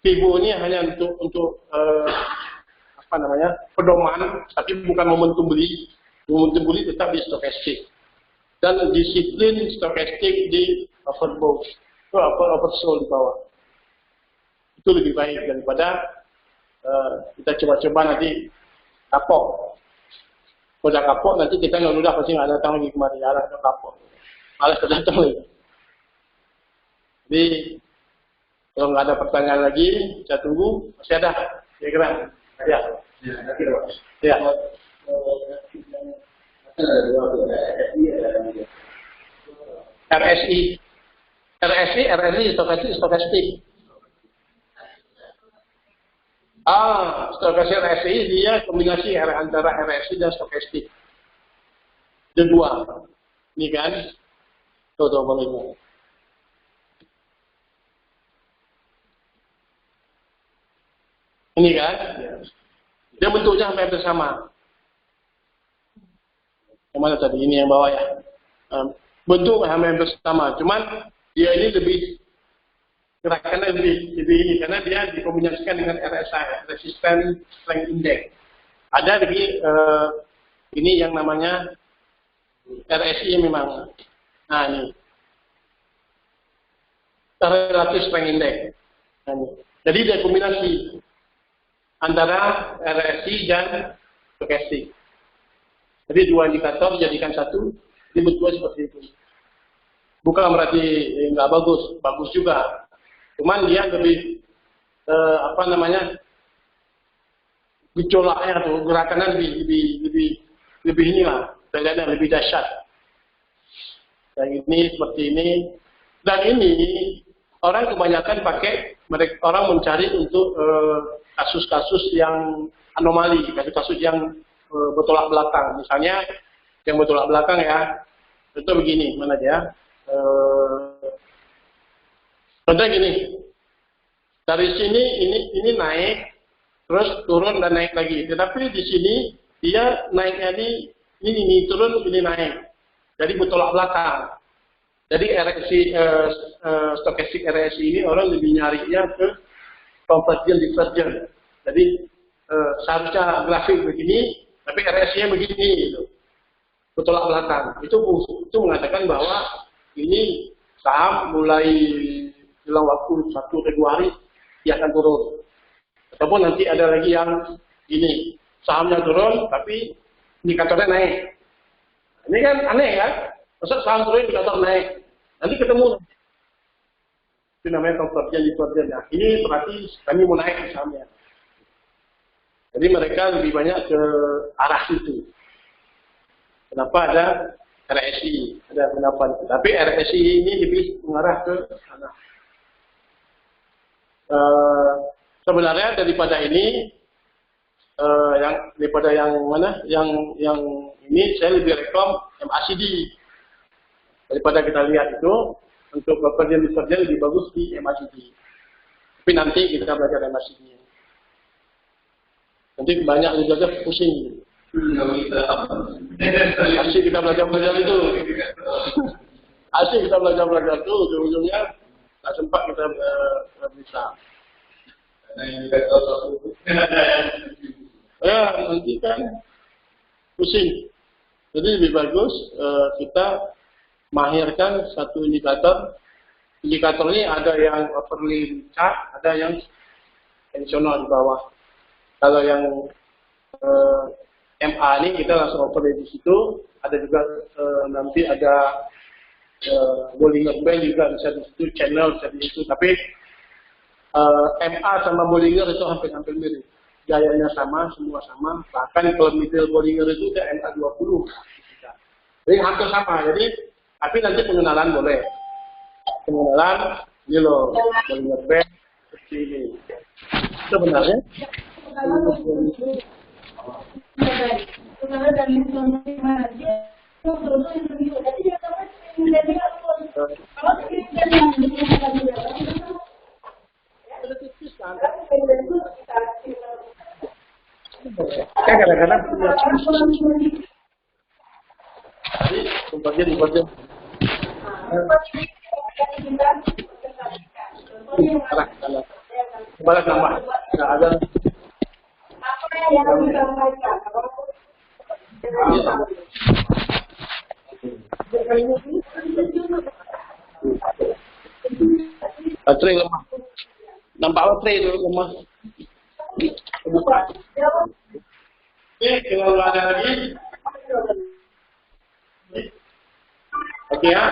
Speaker 2: Vivo ini hanya untuk pedoman, tapi bukan momentum beli. Momentum beli tetap di stokastik. Dan disiplin stokastik di overbought, itu oversold di bawah. Itu lebih baik daripada kita coba-coba nanti kapok. Kalau udah kapok nanti kita nggak udah pasti nggak datang lagi kemari, ya udah kapok. Malas datang lagi. Jadi kalau nggak ada pertanyaan lagi, saya tunggu. Masih ada? Kira-kira? Ya. Ya. RSI, stokastik. Stokastik RSI dia kombinasi antara RSI dan stokastik. Ada 2. Ini kan? Tuh boleh. Ini kan, dia bentuknya hampir sama. Yang mana tadi? Ini yang bawah ya. Bentuk hampir sama, cuman dia ini lebih gerakannya lebih ini karena dia dikombinasikan dengan RSI, Resistance Strength Index. Ada lagi ini yang namanya RSI memang. Nah ini Relative Strength Index. Nah, ini. Jadi dia kombinasi antara RSI dan stokastik. Jadi 2 indikator dijadikan satu, dibentuk seperti itu. Bukan berarti nggak bagus, bagus juga. Cuman dia lebih gejolaknya tuh gerakannya lebih inilah, terlihatnya lebih dahsyat. Dan ini seperti ini. Dan ini orang kebanyakan orang mencari untuk kasus-kasus yang anomali, kasus-kasus yang bertolak belakang. Misalnya yang bertolak belakang ya, itu begini, mana dia? Contohnya gini, dari sini ini naik, terus turun dan naik lagi. Tetapi di sini dia naiknya ini turun, ini naik. Jadi bertolak belakang. Jadi RSI, stokastik RSI ini orang lebih nyarinya ke convergent divergent. Jadi seharusnya grafik begini, tapi RSI-nya begini gitu. Bertolak belakang. Itu mengatakan bahwa ini saham mulai dalam waktu 1 ke 2 hari dia akan turun. Ataupun nanti ada lagi yang gini, sahamnya turun tapi indikatornya naik. Ini kan aneh kan? Masa saham turun indikator naik, nanti ketemu. Itu namanya convergent divergent. Nah, ini berarti kami mau naik sahamnya. Jadi mereka lebih banyak ke arah situ. Kenapa ada RSI? Ada kenapa? Tapi RSI ini lebih mengarah ke sana. Sebenarnya daripada ini, daripada yang mana? Yang ini saya lebih rekom MACD. Daripada kita lihat itu, untuk convergent divergent lebih bagus di MACD. Tapi nanti kita belajar MACD. Nanti banyak juga pusing. Asyik kita belajar itu. Asyik kita belajar itu, ujung-ujungnya tak sempat kita bisa. Ya, nanti kan pusing. Jadi lebih bagus kita mahirkan satu indikator. Indikator ini ada yang overlay chart, ada yang tensional di bawah. Kalau yang MA ini kita langsung overlay di situ. Ada juga nanti ada Bollinger Band juga bisa di situ, channel bisa di situ. Tapi MA sama Bollinger itu hampir mirip. Gayanya sama, semua sama. Bahkan kalau middle Bollinger itu udah MA 20. Jadi hampir sama. Jadi tapi nanti pengenalan boleh. Pengenalan ini loh, Bollinger Band seperti ini. Sebenarnya kadang-kadang jadi bagian balik nama nggak ada. Baterai lemah. Nampak baterai itu lemah. Buka. Oke, kalau ada lagi. Oke ya.